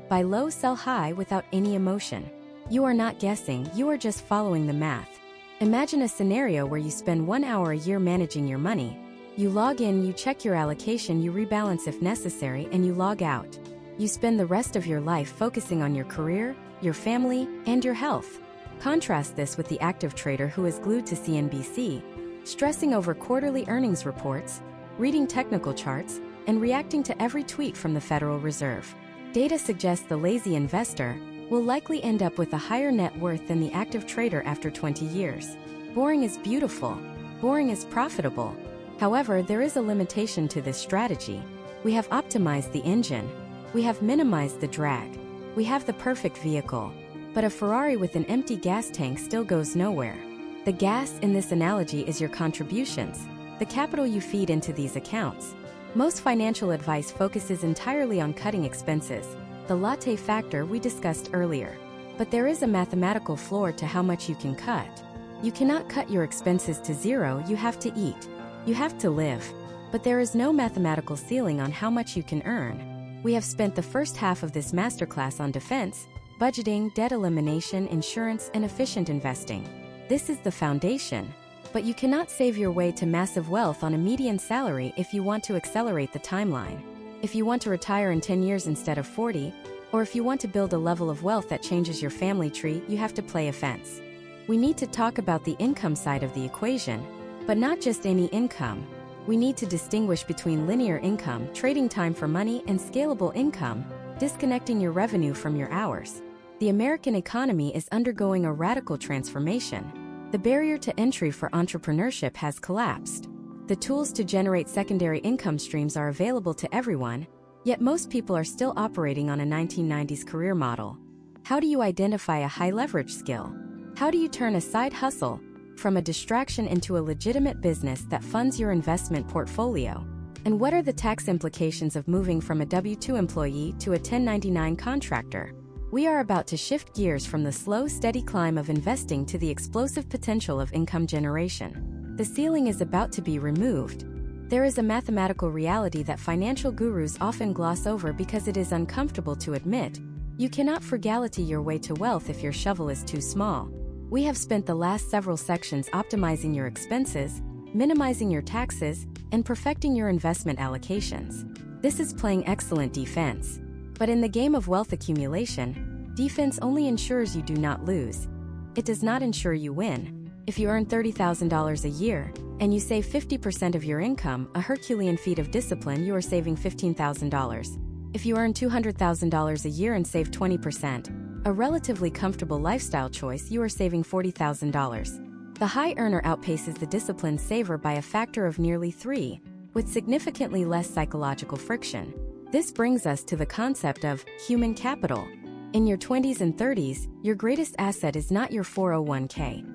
buy low, sell high without any emotion. You are not guessing, you are just following the math. Imagine a scenario where you spend 1 hour a year managing your money. You log in, you check your allocation, you rebalance if necessary, and you log out. You spend the rest of your life focusing on your career, your family, and your health. Contrast this with the active trader who is glued to CNBC, stressing over quarterly earnings reports, reading technical charts, and reacting to every tweet from the Federal Reserve. Data suggests the lazy investor will likely end up with a higher net worth than the active trader after 20 years. Boring is beautiful. Boring is profitable. However, there is a limitation to this strategy. We have optimized the engine. We have minimized the drag. We have the perfect vehicle. But a Ferrari with an empty gas tank still goes nowhere. The gas in this analogy is your contributions, the capital you feed into these accounts. Most financial advice focuses entirely on cutting expenses, the latte factor we discussed earlier. But there is a mathematical floor to how much you can cut. You cannot cut your expenses to zero, you have to eat. You have to live. But there is no mathematical ceiling on how much you can earn. We have spent the first half of this masterclass on defense, budgeting, debt elimination, insurance, and efficient investing. This is the foundation. But you cannot save your way to massive wealth on a median salary if you want to accelerate the timeline. If you want to retire in 10 years instead of 40, or if you want to build a level of wealth that changes your family tree, you have to play offense. We need to talk about the income side of the equation, but not just any income. We need to distinguish between linear income, trading time for money, and scalable income, disconnecting your revenue from your hours. The American economy is undergoing a radical transformation. The barrier to entry for entrepreneurship has collapsed. The tools to generate secondary income streams are available to everyone, yet most people are still operating on a 1990s career model. How do you identify a high-leverage skill? How do you turn a side hustle from a distraction into a legitimate business that funds your investment portfolio? And what are the tax implications of moving from a W-2 employee to a 1099 contractor? We are about to shift gears from the slow, steady climb of investing to the explosive potential of income generation. The ceiling is about to be removed. There is a mathematical reality that financial gurus often gloss over because it is uncomfortable to admit. You cannot frugality your way to wealth if your shovel is too small. We have spent the last several sections optimizing your expenses, minimizing your taxes, and perfecting your investment allocations. This is playing excellent defense. But in the game of wealth accumulation, defense only ensures you do not lose. It does not ensure you win. If you earn $30,000 a year, and you save 50% of your income, a Herculean feat of discipline, you are saving $15,000. If you earn $200,000 a year and save 20%, a relatively comfortable lifestyle choice, you are saving $40,000. The high earner outpaces the disciplined saver by a factor of nearly 3, with significantly less psychological friction. This brings us to the concept of human capital. In your 20s and 30s, your greatest asset is not your 401k.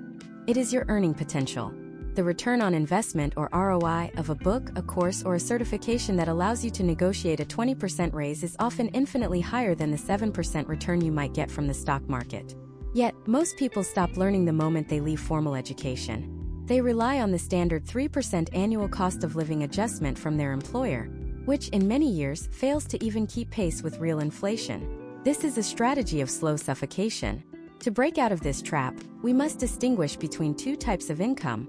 It is your earning potential. The return on investment, or ROI, of a book, a course, or a certification that allows you to negotiate a 20% raise is often infinitely higher than the 7% return you might get from the stock market. Yet, most people stop learning the moment they leave formal education. They rely on the standard 3% annual cost of living adjustment from their employer, which in many years fails to even keep pace with real inflation. This is a strategy of slow suffocation. To break out of this trap, we must distinguish between two types of income: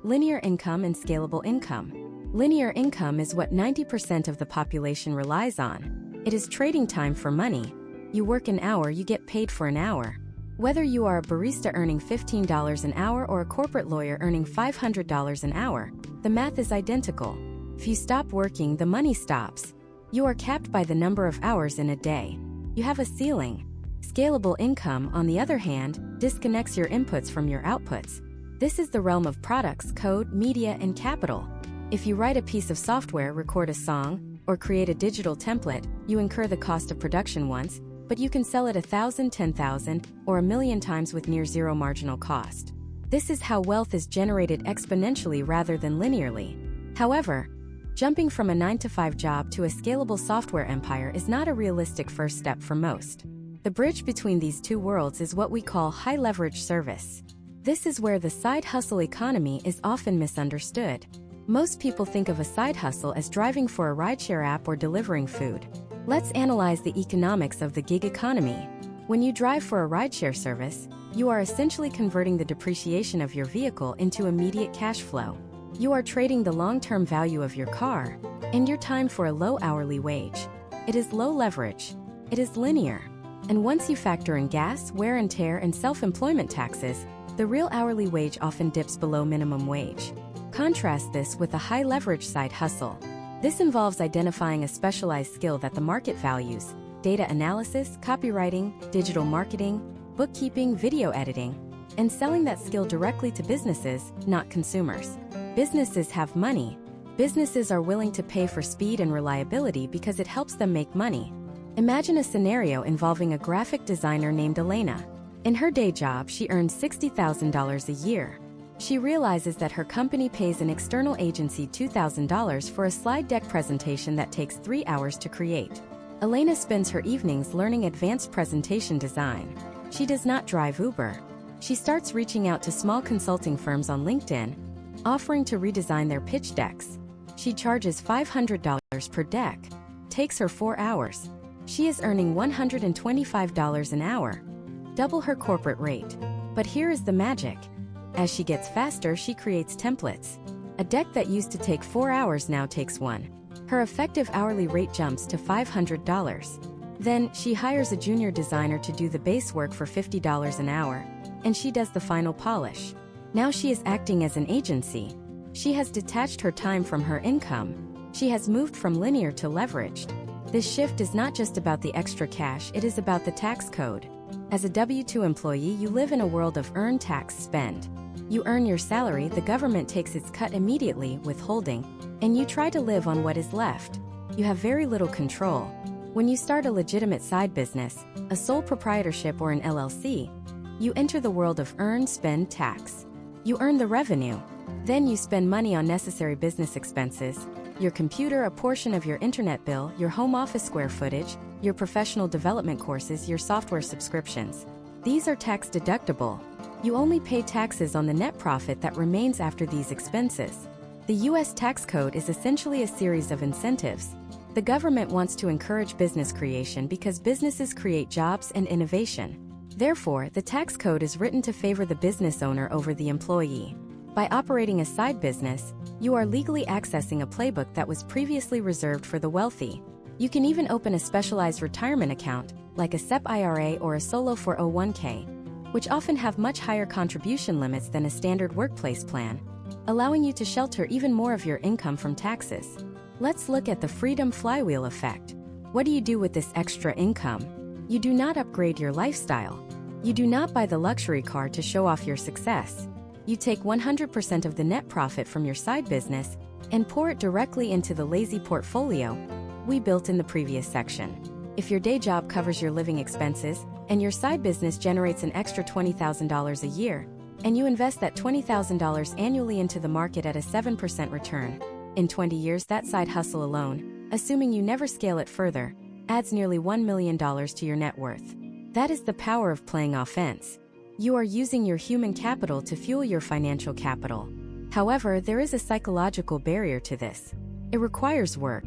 linear income and scalable income. Linear income is what 90% of the population relies on. It is trading time for money. You work an hour, you get paid for an hour. Whether you are a barista earning $15 an hour or a corporate lawyer earning $500 an hour, the math is identical. If you stop working, the money stops. You are capped by the number of hours in a day. You have a ceiling. Scalable income, on the other hand, disconnects your inputs from your outputs. This is the realm of products, code, media, and capital. If you write a piece of software, record a song, or create a digital template, you incur the cost of production once, but you can sell it 1,000, 10,000, or 1,000,000 times with near zero marginal cost. This is how wealth is generated exponentially rather than linearly. However, jumping from a 9-to-5 job to a scalable software empire is not a realistic first step for most. The bridge between these two worlds is what we call high-leverage service. This is where the side hustle economy is often misunderstood. Most people think of a side hustle as driving for a rideshare app or delivering food. Let's analyze the economics of the gig economy. When you drive for a rideshare service, you are essentially converting the depreciation of your vehicle into immediate cash flow. You are trading the long-term value of your car and your time for a low hourly wage. It is low leverage. It is linear. And once you factor in gas, wear and tear, and self-employment taxes, the real hourly wage often dips below minimum wage. Contrast this with a high-leverage side hustle. This involves identifying a specialized skill that the market values: data analysis, copywriting, digital marketing, bookkeeping, video editing, and selling that skill directly to businesses, not consumers. Businesses have money. Businesses are willing to pay for speed and reliability because it helps them make money. Imagine a scenario involving a graphic designer named Elena. In her day job, she earns $60,000 a year. She realizes that her company pays an external agency $2,000 for a slide deck presentation that takes 3 hours to create. Elena spends her evenings learning advanced presentation design. She does not drive Uber. She starts reaching out to small consulting firms on LinkedIn, offering to redesign their pitch decks. She charges $500 per deck. Takes her 4 hours. She is earning $125 an hour, double her corporate rate. But here is the magic. As she gets faster, she creates templates. A deck that used to take 4 hours now takes 1. Her effective hourly rate jumps to $500. Then, she hires a junior designer to do the base work for $50 an hour, and she does the final polish. Now she is acting as an agency. She has detached her time from her income. She has moved from linear to leveraged. This shift is not just about the extra cash, it is about the tax code. As a W-2 employee, you live in a world of earn, tax, spend. You earn your salary, the government takes its cut immediately, withholding, and you try to live on what is left. You have very little control. When you start a legitimate side business, a sole proprietorship or an LLC, you enter the world of earn, spend, tax. You earn the revenue. Then you spend money on necessary business expenses: your computer, a portion of your internet bill, your home office square footage, your professional development courses, your software subscriptions. These are tax deductible. You only pay taxes on the net profit that remains after these expenses. The U.S. tax code is essentially a series of incentives. The government wants to encourage business creation because businesses create jobs and innovation. Therefore, the tax code is written to favor the business owner over the employee. By operating a side business, you are legally accessing a playbook that was previously reserved for the wealthy. You can even open a specialized retirement account, like a SEP IRA or a solo 401k, which often have much higher contribution limits than a standard workplace plan, allowing you to shelter even more of your income from taxes. Let's look at the freedom flywheel effect. What do you do with this extra income? You do not upgrade your lifestyle. You do not buy the luxury car to show off your success. You take 100% of the net profit from your side business and pour it directly into the lazy portfolio we built in the previous section. If your day job covers your living expenses and your side business generates an extra $20,000 a year, and you invest that $20,000 annually into the market at a 7% return, in 20 years that side hustle alone, assuming you never scale it further, adds nearly $1 million to your net worth. That is the power of playing offense. You are using your human capital to fuel your financial capital. However, there is a psychological barrier to this. It requires work.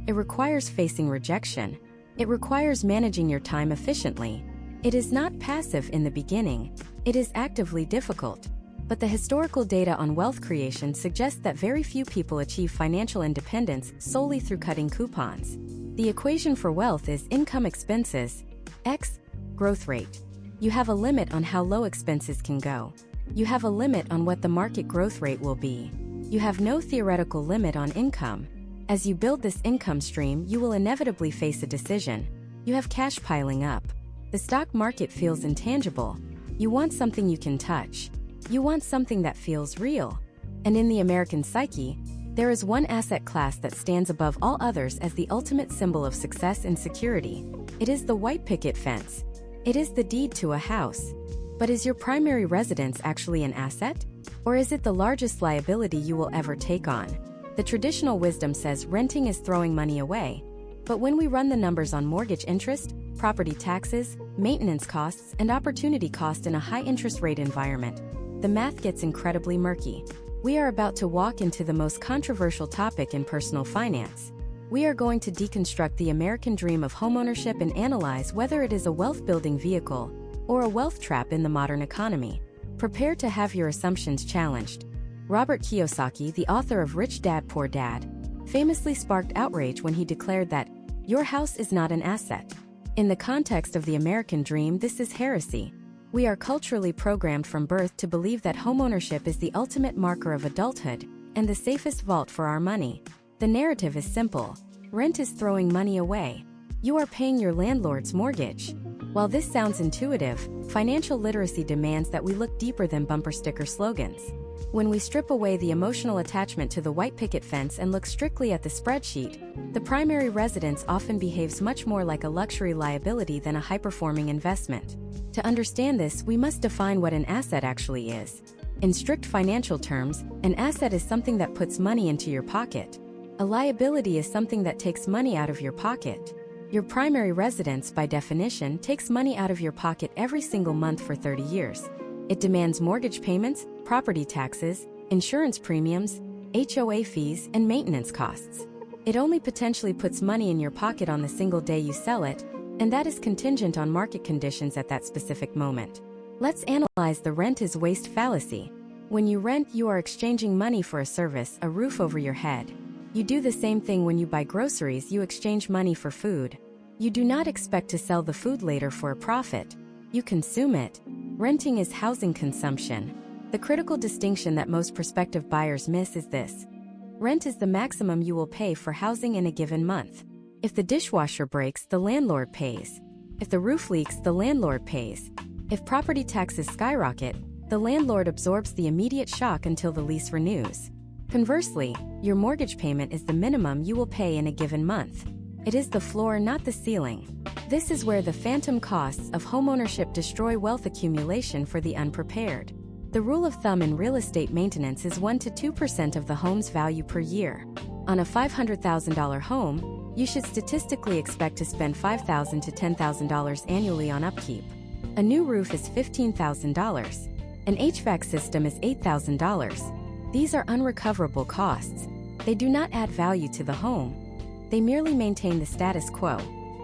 It requires facing rejection. It requires managing your time efficiently. It is not passive in the beginning. It is actively difficult. But the historical data on wealth creation suggests that very few people achieve financial independence solely through cutting coupons. The equation for wealth is income expenses x growth rate. You have a limit on how low expenses can go. You have a limit on what the market growth rate will be. You have no theoretical limit on income. As you build this income stream, you will inevitably face a decision. You have cash piling up. The stock market feels intangible. You want something you can touch. You want something that feels real. And in the American psyche, there is one asset class that stands above all others as the ultimate symbol of success and security. It is the white picket fence. It is the deed to a house. But is your primary residence actually an asset? Or is it the largest liability you will ever take on? The traditional wisdom says renting is throwing money away. But when we run the numbers on mortgage interest, property taxes, maintenance costs, and opportunity cost in a high-interest rate environment, the math gets incredibly murky. We are about to walk into the most controversial topic in personal finance. We are going to deconstruct the American dream of homeownership and analyze whether it is a wealth-building vehicle or a wealth trap in the modern economy. Prepare to have your assumptions challenged. Robert Kiyosaki, the author of Rich Dad Poor Dad, famously sparked outrage when he declared that your house is not an asset. In the context of the American dream, this is heresy. We are culturally programmed from birth to believe that homeownership is the ultimate marker of adulthood and the safest vault for our money. The narrative is simple. Rent is throwing money away. You are paying your landlord's mortgage. While this sounds intuitive, financial literacy demands that we look deeper than bumper sticker slogans. When we strip away the emotional attachment to the white picket fence and look strictly at the spreadsheet, the primary residence often behaves much more like a luxury liability than a high-performing investment. To understand this, we must define what an asset actually is. In strict financial terms, an asset is something that puts money into your pocket. A liability is something that takes money out of your pocket. Your primary residence, by definition, takes money out of your pocket every single month for 30 years. It demands mortgage payments, property taxes, insurance premiums, HOA fees, and maintenance costs. It only potentially puts money in your pocket on the single day you sell it, and that is contingent on market conditions at that specific moment. Let's analyze the rent is waste fallacy. When you rent, you are exchanging money for a service, a roof over your head. You do the same thing when you buy groceries, you exchange money for food. You do not expect to sell the food later for a profit. You consume it. Renting is housing consumption. The critical distinction that most prospective buyers miss is this. Rent is the maximum you will pay for housing in a given month. If the dishwasher breaks, the landlord pays. If the roof leaks, the landlord pays. If property taxes skyrocket, the landlord absorbs the immediate shock until the lease renews. Conversely, your mortgage payment is the minimum you will pay in a given month. It is the floor, not the ceiling. This is where the phantom costs of homeownership destroy wealth accumulation for the unprepared. The rule of thumb in real estate maintenance is 1 to 2% of the home's value per year. On a $500,000 home, you should statistically expect to spend $5,000 to $10,000 annually on upkeep. A new roof is $15,000. An HVAC system is $8,000. These are unrecoverable costs. They do not add value to the home. They merely maintain the status quo.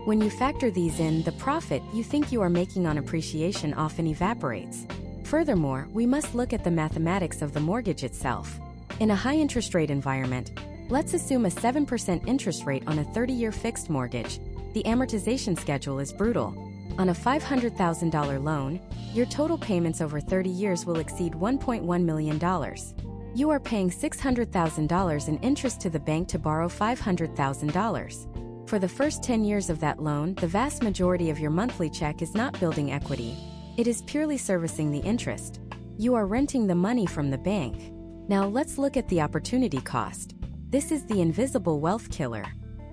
When you factor these in, the profit you think you are making on appreciation often evaporates. Furthermore, we must look at the mathematics of the mortgage itself. In a high interest rate environment, let's assume a 7% interest rate on a 30-year fixed mortgage. The amortization schedule is brutal. On a $500,000 loan, your total payments over 30 years will exceed $1.1 million. You are paying $600,000 in interest to the bank to borrow $500,000. For the first 10 years of that loan, the vast majority of your monthly check is not building equity. It is purely servicing the interest. You are renting the money from the bank. Now let's look at the opportunity cost. This is the invisible wealth killer.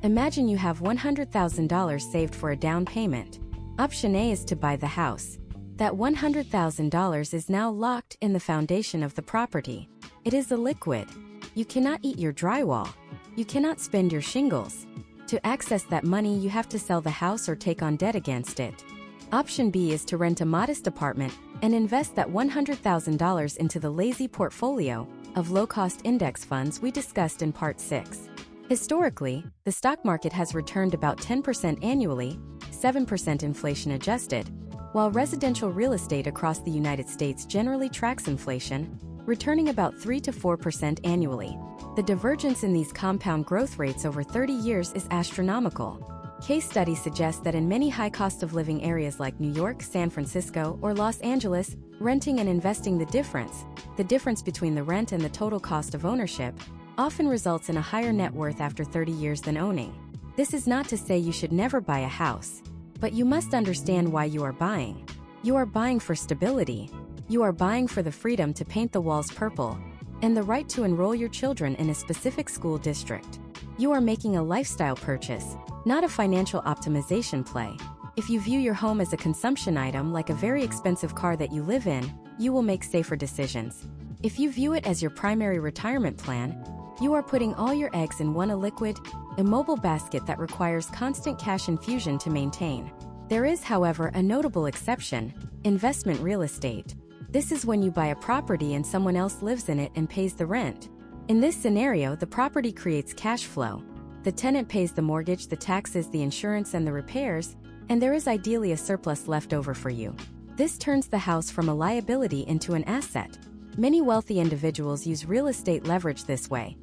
Imagine you have $100,000 saved for a down payment. Option A is to buy the house. That $100,000 is now locked in the foundation of the property. It is illiquid. You cannot eat your drywall. You cannot spend your shingles. To access that money, you have to sell the house or take on debt against it. Option B is to rent a modest apartment and invest that $100,000 into the lazy portfolio of low-cost index funds we discussed in Part 6. Historically, the stock market has returned about 10% annually, 7% inflation adjusted, while residential real estate across the United States generally tracks inflation, returning about 3 to 4% annually. The divergence in these compound growth rates over 30 years is astronomical. Case studies suggest that in many high-cost-of-living areas like New York, San Francisco, or Los Angeles, renting and investing the difference between the rent and the total cost of ownership, often results in a higher net worth after 30 years than owning. This is not to say you should never buy a house, but you must understand why you are buying. You are buying for stability. You are buying for the freedom to paint the walls purple and the right to enroll your children in a specific school district. You are making a lifestyle purchase, not a financial optimization play. If you view your home as a consumption item like a very expensive car that you live in, you will make safer decisions. If you view it as your primary retirement plan, you are putting all your eggs in one illiquid, immobile basket that requires constant cash infusion to maintain. There is, however, a notable exception: investment real estate. This is when you buy a property and someone else lives in it and pays the rent. In this scenario, the property creates cash flow. The tenant pays the mortgage, the taxes, the insurance, and the repairs, and there is ideally a surplus left over for you. This turns the house from a liability into an asset. Many wealthy individuals use real estate leverage this way,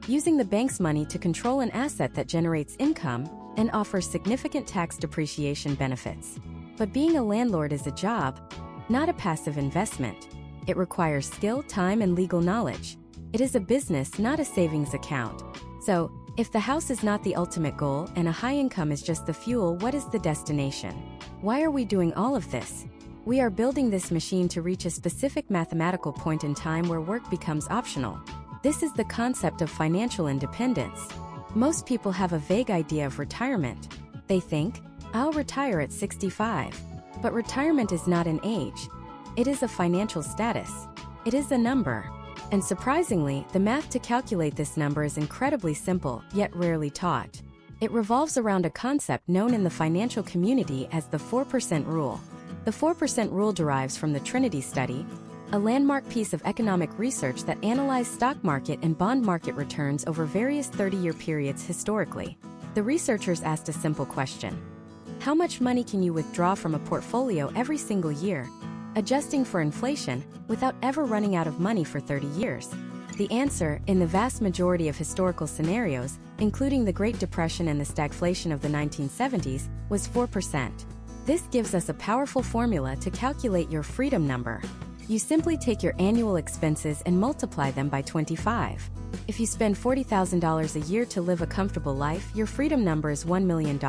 using the bank's money to control an asset that generates income and offers significant tax depreciation benefits. But being a landlord is a job, not a passive investment. It requires skill, time, and legal knowledge. It is a business, not a savings account. So, if the house is not the ultimate goal and a high income is just the fuel, what is the destination? Why are we doing all of this? We are building this machine to reach a specific mathematical point in time where work becomes optional. This is the concept of financial independence. Most people have a vague idea of retirement. They think, I'll retire at 65. But retirement is not an age. It is a financial status. It is a number. And surprisingly, the math to calculate this number is incredibly simple, yet rarely taught. It revolves around a concept known in the financial community as the 4% rule. The 4% rule derives from the Trinity study, a landmark piece of economic research that analyzed stock market and bond market returns over various 30-year periods historically. The researchers asked a simple question. How much money can you withdraw from a portfolio every single year, adjusting for inflation, without ever running out of money for 30 years? The answer, in the vast majority of historical scenarios, including the Great Depression and the stagflation of the 1970s, was 4%. This gives us a powerful formula to calculate your freedom number. You simply take your annual expenses and multiply them by 25. If you spend $40,000 a year to live a comfortable life, your freedom number is $1 million.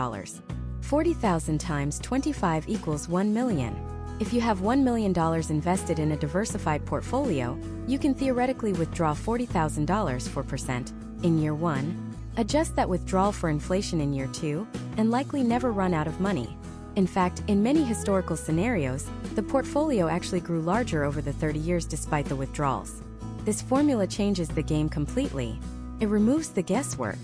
40,000 times 25 equals 1 million. If you have $1 million invested in a diversified portfolio, you can theoretically withdraw $40,000 4% in year 1, adjust that withdrawal for inflation in year 2, and likely never run out of money. In fact, in many historical scenarios, the portfolio actually grew larger over the 30 years despite the withdrawals. This formula changes the game completely. It removes the guesswork.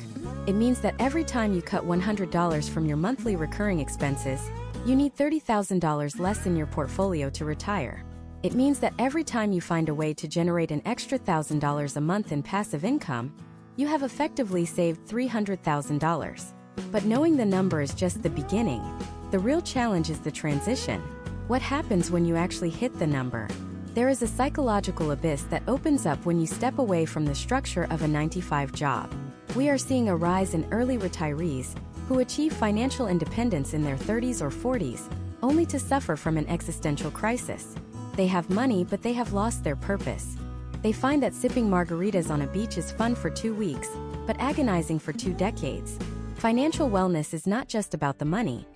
It means that every time you cut $100 from your monthly recurring expenses, you need $30,000 less in your portfolio to retire. It means that every time you find a way to generate an extra $1,000 a month in passive income, you have effectively saved $300,000. But knowing the number is just the beginning. The real challenge is the transition. What happens when you actually hit the number? There is a psychological abyss that opens up when you step away from the structure of a 9-to-5 job. We are seeing a rise in early retirees who achieve financial independence in their 30s or 40s, only to suffer from an existential crisis. They have money, but they have lost their purpose. They find that sipping margaritas on a beach is fun for 2 weeks, but agonizing for 2 decades. Financial wellness is not just about the money.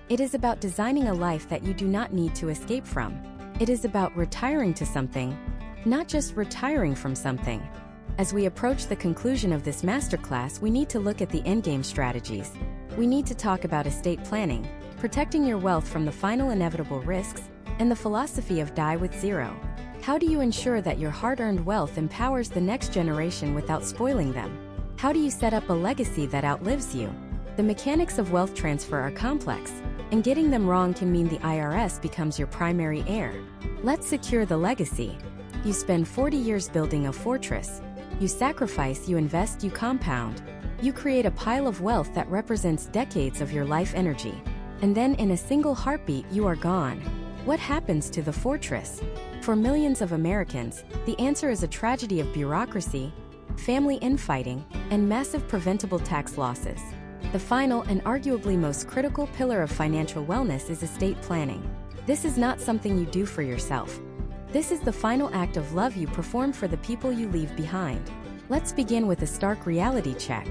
It is about designing a life that you do not need to escape from. It is about retiring to something, not just retiring from something. As we approach the conclusion of this masterclass, we need to look at the endgame strategies. We need to talk about estate planning, protecting your wealth from the final inevitable risks, and the philosophy of die with zero. How do you ensure that your hard-earned wealth empowers the next generation without spoiling them? How do you set up a legacy that outlives you? The mechanics of wealth transfer are complex, and getting them wrong can mean the IRS becomes your primary heir. Let's secure the legacy. You spend 40 years building a fortress. You sacrifice, you invest, you compound. You create a pile of wealth that represents decades of your life energy. And then in a single heartbeat, you are gone. What happens to the fortress? For millions of Americans, the answer is a tragedy of bureaucracy, family infighting, and massive preventable tax losses. The final and arguably most critical pillar of financial wellness is estate planning. This is not something you do for yourself. This is the final act of love you perform for the people you leave behind. Let's begin with a stark reality check.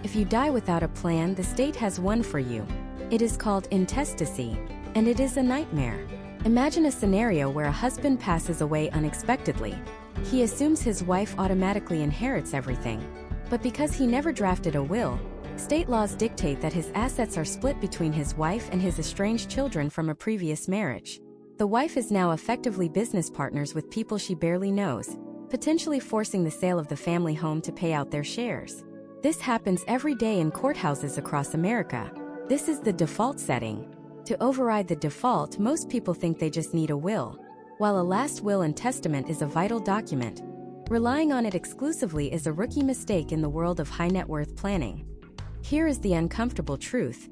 If you die without a plan, the state has one for you. It is called intestacy, and it is a nightmare. Imagine a scenario where a husband passes away unexpectedly. He assumes his wife automatically inherits everything. But because he never drafted a will, state laws dictate that his assets are split between his wife and his estranged children from a previous marriage. The wife is now effectively business partners with people she barely knows, potentially forcing the sale of the family home to pay out their shares. This happens every day in courthouses across America. This is the default setting. To override the default, most people think they just need a will. While a last will and testament is a vital document, relying on it exclusively is a rookie mistake in the world of high net worth planning. Here is the uncomfortable truth.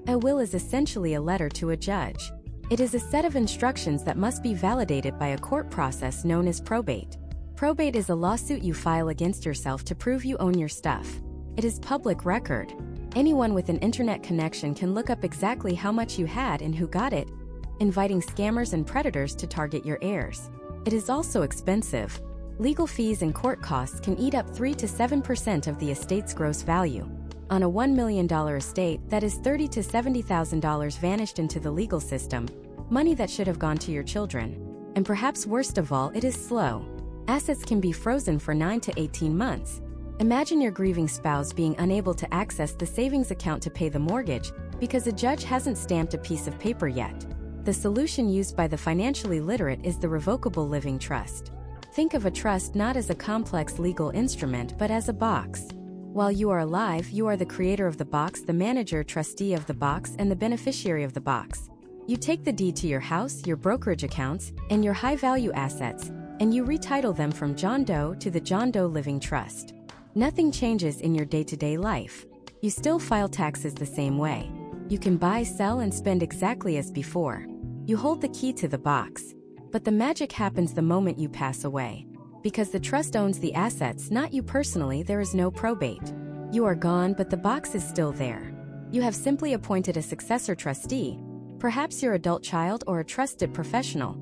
A will is essentially a letter to a judge. It is a set of instructions that must be validated by a court process known as probate. Probate is a lawsuit you file against yourself to prove you own your stuff. It is public record. Anyone with an internet connection can look up exactly how much you had and who got it, inviting scammers and predators to target your heirs. It is also expensive. Legal fees and court costs can eat up 3 to 7% of the estate's gross value. On a $1 million estate, that is $30,000 to $70,000 vanished into the legal system, money that should have gone to your children. And perhaps worst of all, it is slow. Assets can be frozen for 9 to 18 months. Imagine your grieving spouse being unable to access the savings account to pay the mortgage because a judge hasn't stamped a piece of paper yet. The solution used by the financially literate is the revocable living trust. Think of a trust not as a complex legal instrument but as a box. While you are alive, you are the creator of the box, the manager, trustee of the box, and the beneficiary of the box. You take the deed to your house, your brokerage accounts, and your high-value assets, and you retitle them from John Doe to the John Doe Living Trust. Nothing changes in your day-to-day life. You still file taxes the same way. You can buy, sell, and spend exactly as before. You hold the key to the box. But the magic happens the moment you pass away. Because the trust owns the assets, not you personally, there is no probate. You are gone, but the box is still there. You have simply appointed a successor trustee, perhaps your adult child or a trusted professional,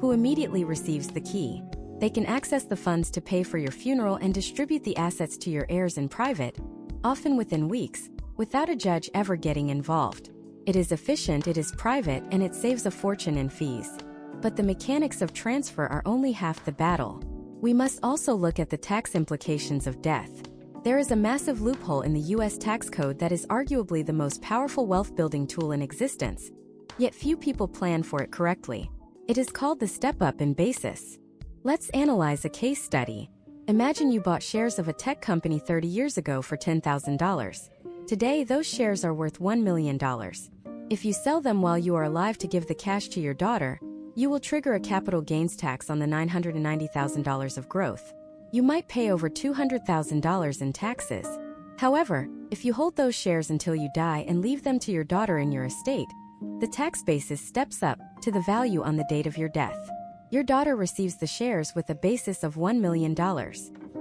who immediately receives the key. They can access the funds to pay for your funeral and distribute the assets to your heirs in private, often within weeks, without a judge ever getting involved. It is efficient, it is private, and it saves a fortune in fees. But the mechanics of transfer are only half the battle. We must also look at the tax implications of death. There is a massive loophole in the U.S. tax code that is arguably the most powerful wealth-building tool in existence. Yet few people plan for it correctly. It is called the step-up in basis. Let's analyze a case study. Imagine you bought shares of a tech company 30 years ago for $10,000. Today, those shares are worth $1 million. If you sell them while you are alive to give the cash to your daughter, you will trigger a capital gains tax on the $990,000 of growth. You might pay over $200,000 in taxes. However, if you hold those shares until you die and leave them to your daughter in your estate, the tax basis steps up to the value on the date of your death. Your daughter receives the shares with a basis of $1 million.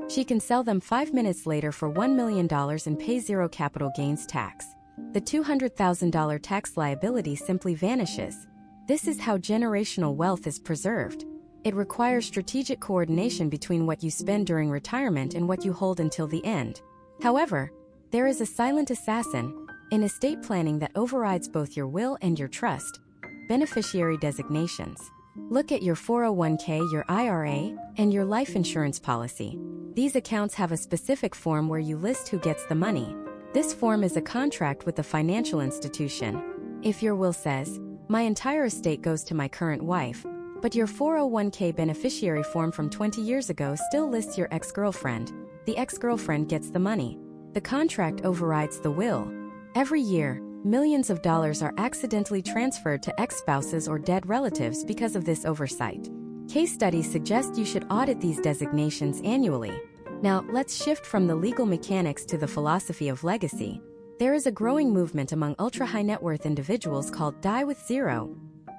She can sell them 5 minutes later for $1 million and pay zero capital gains tax. The $200,000 tax liability simply vanishes. This is how generational wealth is preserved. It requires strategic coordination between what you spend during retirement and what you hold until the end. However, there is a silent assassin in estate planning that overrides both your will and your trust: beneficiary designations. Look at your 401k, your IRA, and your life insurance policy. These accounts have a specific form where you list who gets the money. This form is a contract with the financial institution. If your will says, "My entire estate goes to my current wife," but your 401k beneficiary form from 20 years ago still lists your ex-girlfriend, the ex-girlfriend gets the money. The contract overrides the will. Every year, millions of dollars are accidentally transferred to ex-spouses or dead relatives because of this oversight. Case studies suggest you should audit these designations annually. Now, let's shift from the legal mechanics to the philosophy of legacy. There is a growing movement among ultra-high net worth individuals called Die with Zero,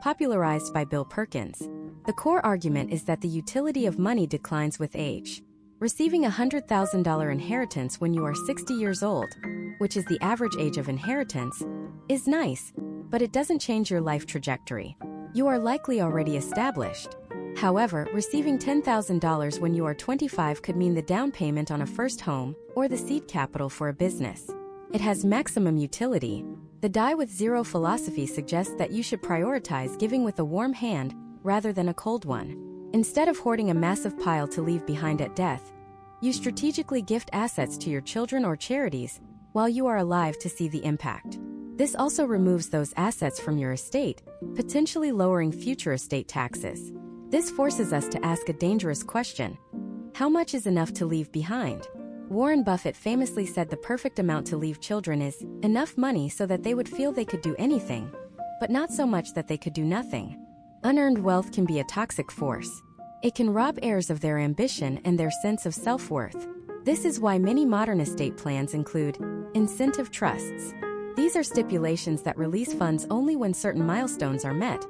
popularized by Bill Perkins. The core argument is that the utility of money declines with age. Receiving a $100,000 inheritance when you are 60 years old, which is the average age of inheritance, is nice, but it doesn't change your life trajectory. You are likely already established. However, receiving $10,000 when you are 25 could mean the down payment on a first home or the seed capital for a business. It has maximum utility. The Die with Zero philosophy suggests that you should prioritize giving with a warm hand rather than a cold one. Instead of hoarding a massive pile to leave behind at death, you strategically gift assets to your children or charities while you are alive to see the impact. This also removes those assets from your estate, potentially lowering future estate taxes. This forces us to ask a dangerous question: how much is enough to leave behind? Warren Buffett famously said the perfect amount to leave children is enough money so that they would feel they could do anything, but not so much that they could do nothing. Unearned wealth can be a toxic force. It can rob heirs of their ambition and their sense of self-worth. This is why many modern estate plans include Incentive trusts. These are stipulations that release funds only when certain milestones are met.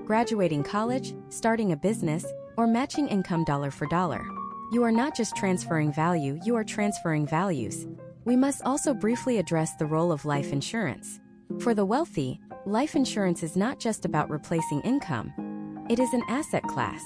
Graduating college, starting a business, or matching income dollar for dollar. You are not just transferring value, you are transferring values. We must also briefly address the role of life insurance. For the wealthy, life insurance is not just about replacing income. It is an asset class.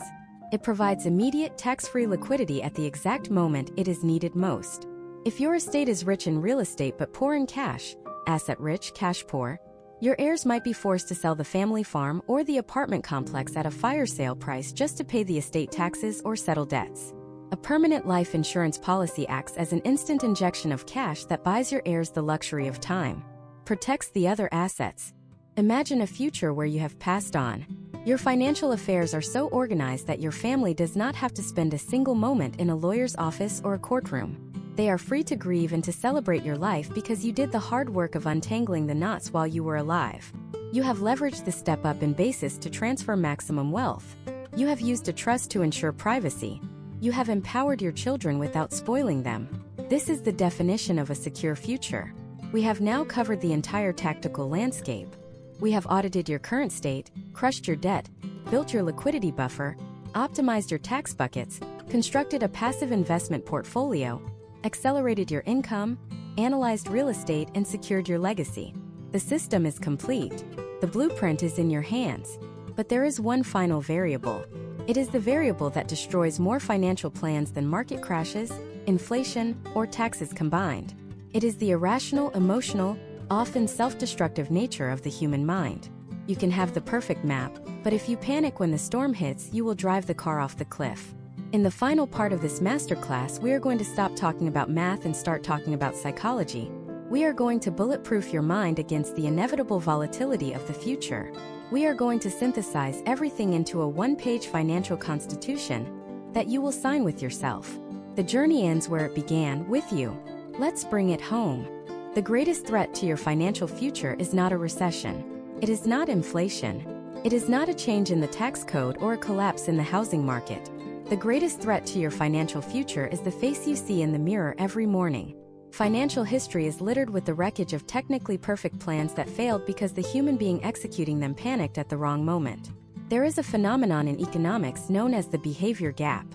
It provides immediate tax-free liquidity at the exact moment it is needed most. If your estate is rich in real estate but poor in cash, asset rich, cash poor, your heirs might be forced to sell the family farm or the apartment complex at a fire sale price just to pay the estate taxes or settle debts. A permanent life insurance policy acts as an instant injection of cash that buys your heirs the luxury of time, protects the other assets. Imagine a future where you have passed on. Your financial affairs are so organized that your family does not have to spend a single moment in a lawyer's office or a courtroom. They are free to grieve and to celebrate your life because you did the hard work of untangling the knots while you were alive. You have leveraged the step-up in basis to transfer maximum wealth. You have used a trust to ensure privacy. You have empowered your children without spoiling them. This is the definition of a secure future. We have now covered the entire tactical landscape. We have audited your current state, crushed your debt, built your liquidity buffer, optimized your tax buckets, constructed a passive investment portfolio, accelerated your income, analyzed real estate, and secured your legacy. The system is complete. The blueprint is in your hands. But there is one final variable. It is the variable that destroys more financial plans than market crashes, inflation, or taxes combined. It is the irrational, emotional, often self-destructive nature of the human mind. You can have the perfect map, but if you panic when the storm hits, you will drive the car off the cliff. In the final part of this masterclass, we are going to stop talking about math and start talking about psychology. We are going to bulletproof your mind against the inevitable volatility of the future. We are going to synthesize everything into a one-page financial constitution that you will sign with yourself. The journey ends where it began, with you. Let's bring it home. The greatest threat to your financial future is not a recession. It is not inflation. It is not a change in the tax code or a collapse in the housing market. The greatest threat to your financial future is the face you see in the mirror every morning. Financial history is littered with the wreckage of technically perfect plans that failed because the human being executing them panicked at the wrong moment. There is a phenomenon in economics known as the behavior gap.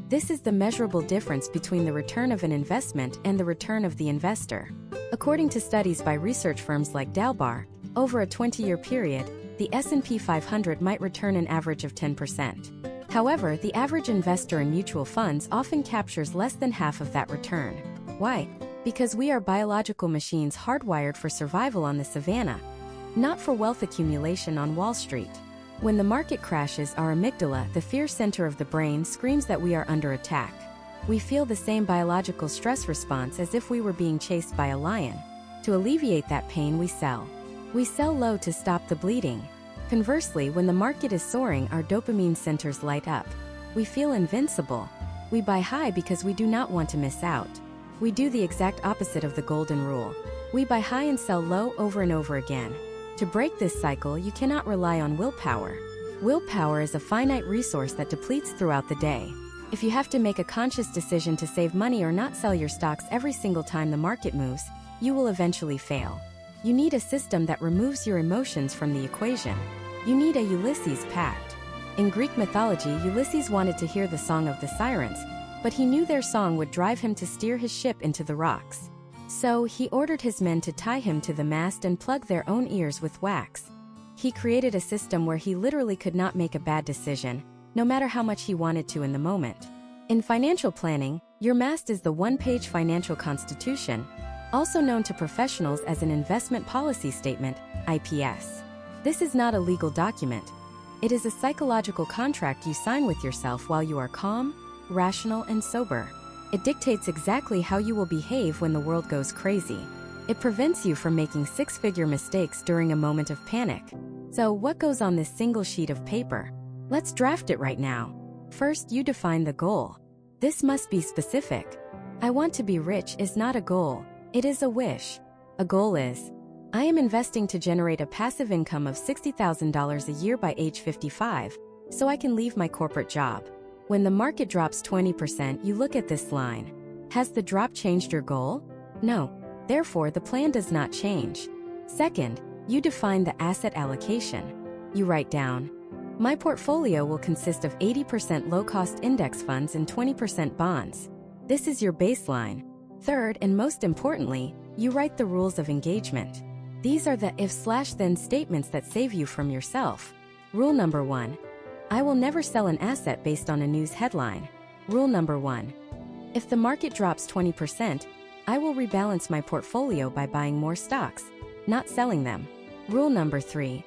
This is the measurable difference between the return of an investment and the return of the investor. According to studies by research firms like Dalbar, over a 20-year period, the S&P 500 might return an average of 10%. However, the average investor in mutual funds often captures less than half of that return. Why? Because we are biological machines hardwired for survival on the savannah, not for wealth accumulation on Wall Street. When the market crashes, our amygdala, the fear center of the brain, screams that we are under attack. We feel the same biological stress response as if we were being chased by a lion. To alleviate that pain, we sell. We sell low to stop the bleeding. Conversely, when the market is soaring, our dopamine centers light up. We feel invincible. We buy high because we do not want to miss out. We do the exact opposite of the golden rule. We buy high and sell low over and over again. To break this cycle, you cannot rely on willpower. Willpower is a finite resource that depletes throughout the day. If you have to make a conscious decision to save money or not sell your stocks every single time the market moves, you will eventually fail. You need a system that removes your emotions from the equation. You need a Ulysses pact. In Greek mythology, Ulysses wanted to hear the song of the sirens, but he knew their song would drive him to steer his ship into the rocks. So he ordered his men to tie him to the mast and plug their own ears with wax. He created a system where he literally could not make a bad decision, no matter how much he wanted to in the moment. In financial planning, your mast is the one-page financial constitution, also known to professionals as an investment policy statement, IPS. This is not a legal document. It is a psychological contract you sign with yourself while you are calm, rational, and sober. It dictates exactly how you will behave when the world goes crazy. It prevents you from making six-figure mistakes during a moment of panic. So what goes on this single sheet of paper? Let's draft it right now. First, you define the goal. This must be specific. I want to be rich is not a goal. It is a wish. A goal is, I am investing to generate a passive income of $60,000 a year by age 55, so I can leave my corporate job. When the market drops 20%, you look at this line. Has the drop changed your goal? No. Therefore, the plan does not change. Second, you define the asset allocation. You write down, my portfolio will consist of 80% low-cost index funds and 20% bonds. This is your baseline. Third, and most importantly, you write the rules of engagement. These are the if/then statements that save you from yourself. Rule number 1. I will never sell an asset based on a news headline. Rule number 1. If the market drops 20%, I will rebalance my portfolio by buying more stocks, not selling them. Rule number 3.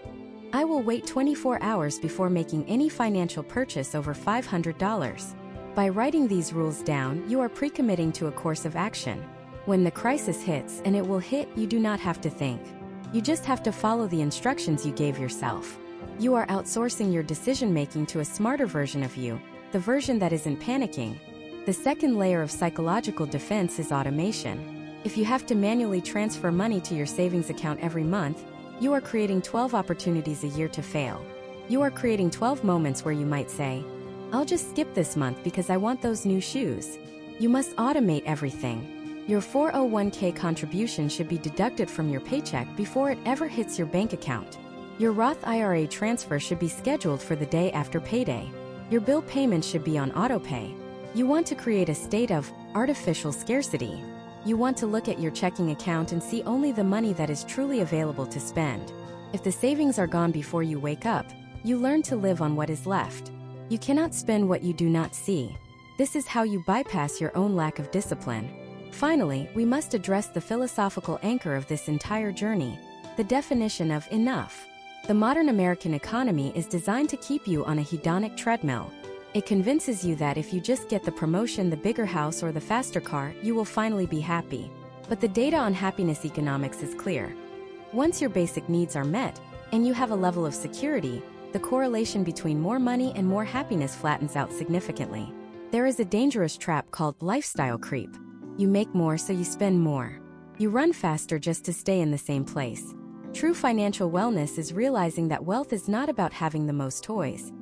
I will wait 24 hours before making any financial purchase over $500. By writing these rules down, you are pre-committing to a course of action. When the crisis hits, and it will hit, you do not have to think. You just have to follow the instructions you gave yourself. You are outsourcing your decision-making to a smarter version of you, the version that isn't panicking. The second layer of psychological defense is automation. If you have to manually transfer money to your savings account every month, you are creating 12 opportunities a year to fail. You are creating 12 moments where you might say, I'll just skip this month because I want those new shoes. You must automate everything. Your 401k contribution should be deducted from your paycheck before it ever hits your bank account. Your Roth IRA transfer should be scheduled for the day after payday. Your bill payments should be on autopay. You want to create a state of artificial scarcity. You want to look at your checking account and see only the money that is truly available to spend. If the savings are gone before you wake up, you learn to live on what is left. You cannot spend what you do not see. This is how you bypass your own lack of discipline. Finally, we must address the philosophical anchor of this entire journey, the definition of enough. The modern American economy is designed to keep you on a hedonic treadmill. It convinces you that if you just get the promotion, the bigger house, or the faster car, you will finally be happy. But the data on happiness economics is clear. Once your basic needs are met, and you have a level of security, the correlation between more money and more happiness flattens out significantly. There is a dangerous trap called lifestyle creep. You make more so you spend more. You run faster just to stay in the same place. True financial wellness is realizing that wealth is not about having the most toys.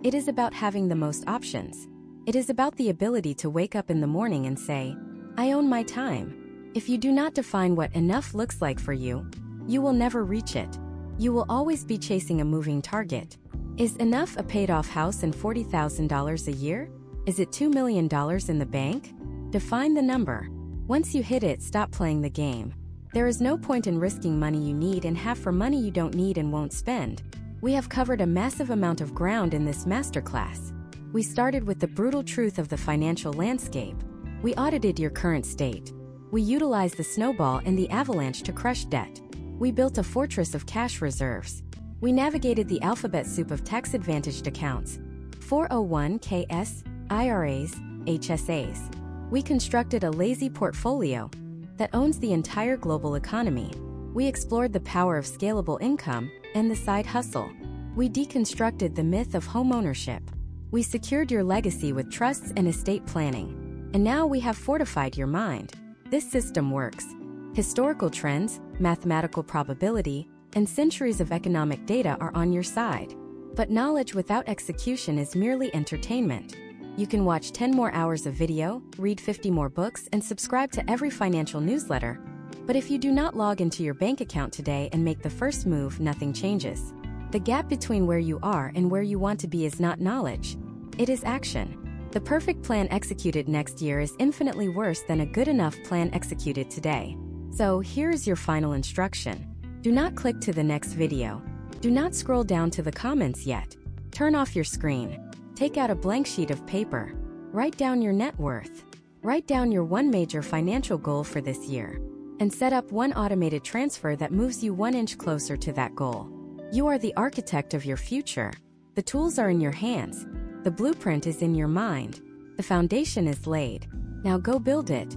It is about having the most options. It is about the ability to wake up in the morning and say, I own my time. If you do not define what enough looks like for you, you will never reach it. You will always be chasing a moving target. Is enough a paid-off house and $40,000 a year? Is it $2 million in the bank? Define the number. Once you hit it, stop playing the game. There is no point in risking money you need and have for money you don't need and won't spend. We have covered a massive amount of ground in this masterclass. We started with the brutal truth of the financial landscape. We audited your current state. We utilized the snowball and the avalanche to crush debt. We built a fortress of cash reserves. We navigated the alphabet soup of tax-advantaged accounts, 401ks, IRAs, HSAs. We constructed a lazy portfolio that owns the entire global economy. We explored the power of scalable income and the side hustle. We deconstructed the myth of homeownership. We secured your legacy with trusts and estate planning. And now we have fortified your mind. This system works. Historical trends, mathematical probability, and centuries of economic data are on your side. But knowledge without execution is merely entertainment. You can watch 10 more hours of video, read 50 more books, and subscribe to every financial newsletter. But if you do not log into your bank account today and make the first move, nothing changes. The gap between where you are and where you want to be is not knowledge. It is action. The perfect plan executed next year is infinitely worse than a good enough plan executed today. So here is your final instruction. Do not click to the next video. Do not scroll down to the comments yet. Turn off your screen. Take out a blank sheet of paper. Write down your net worth. Write down your one major financial goal for this year. And set up one automated transfer that moves you 1 inch closer to that goal. You are the architect of your future. The tools are in your hands. The blueprint is in your mind. The foundation is laid. Now go build it.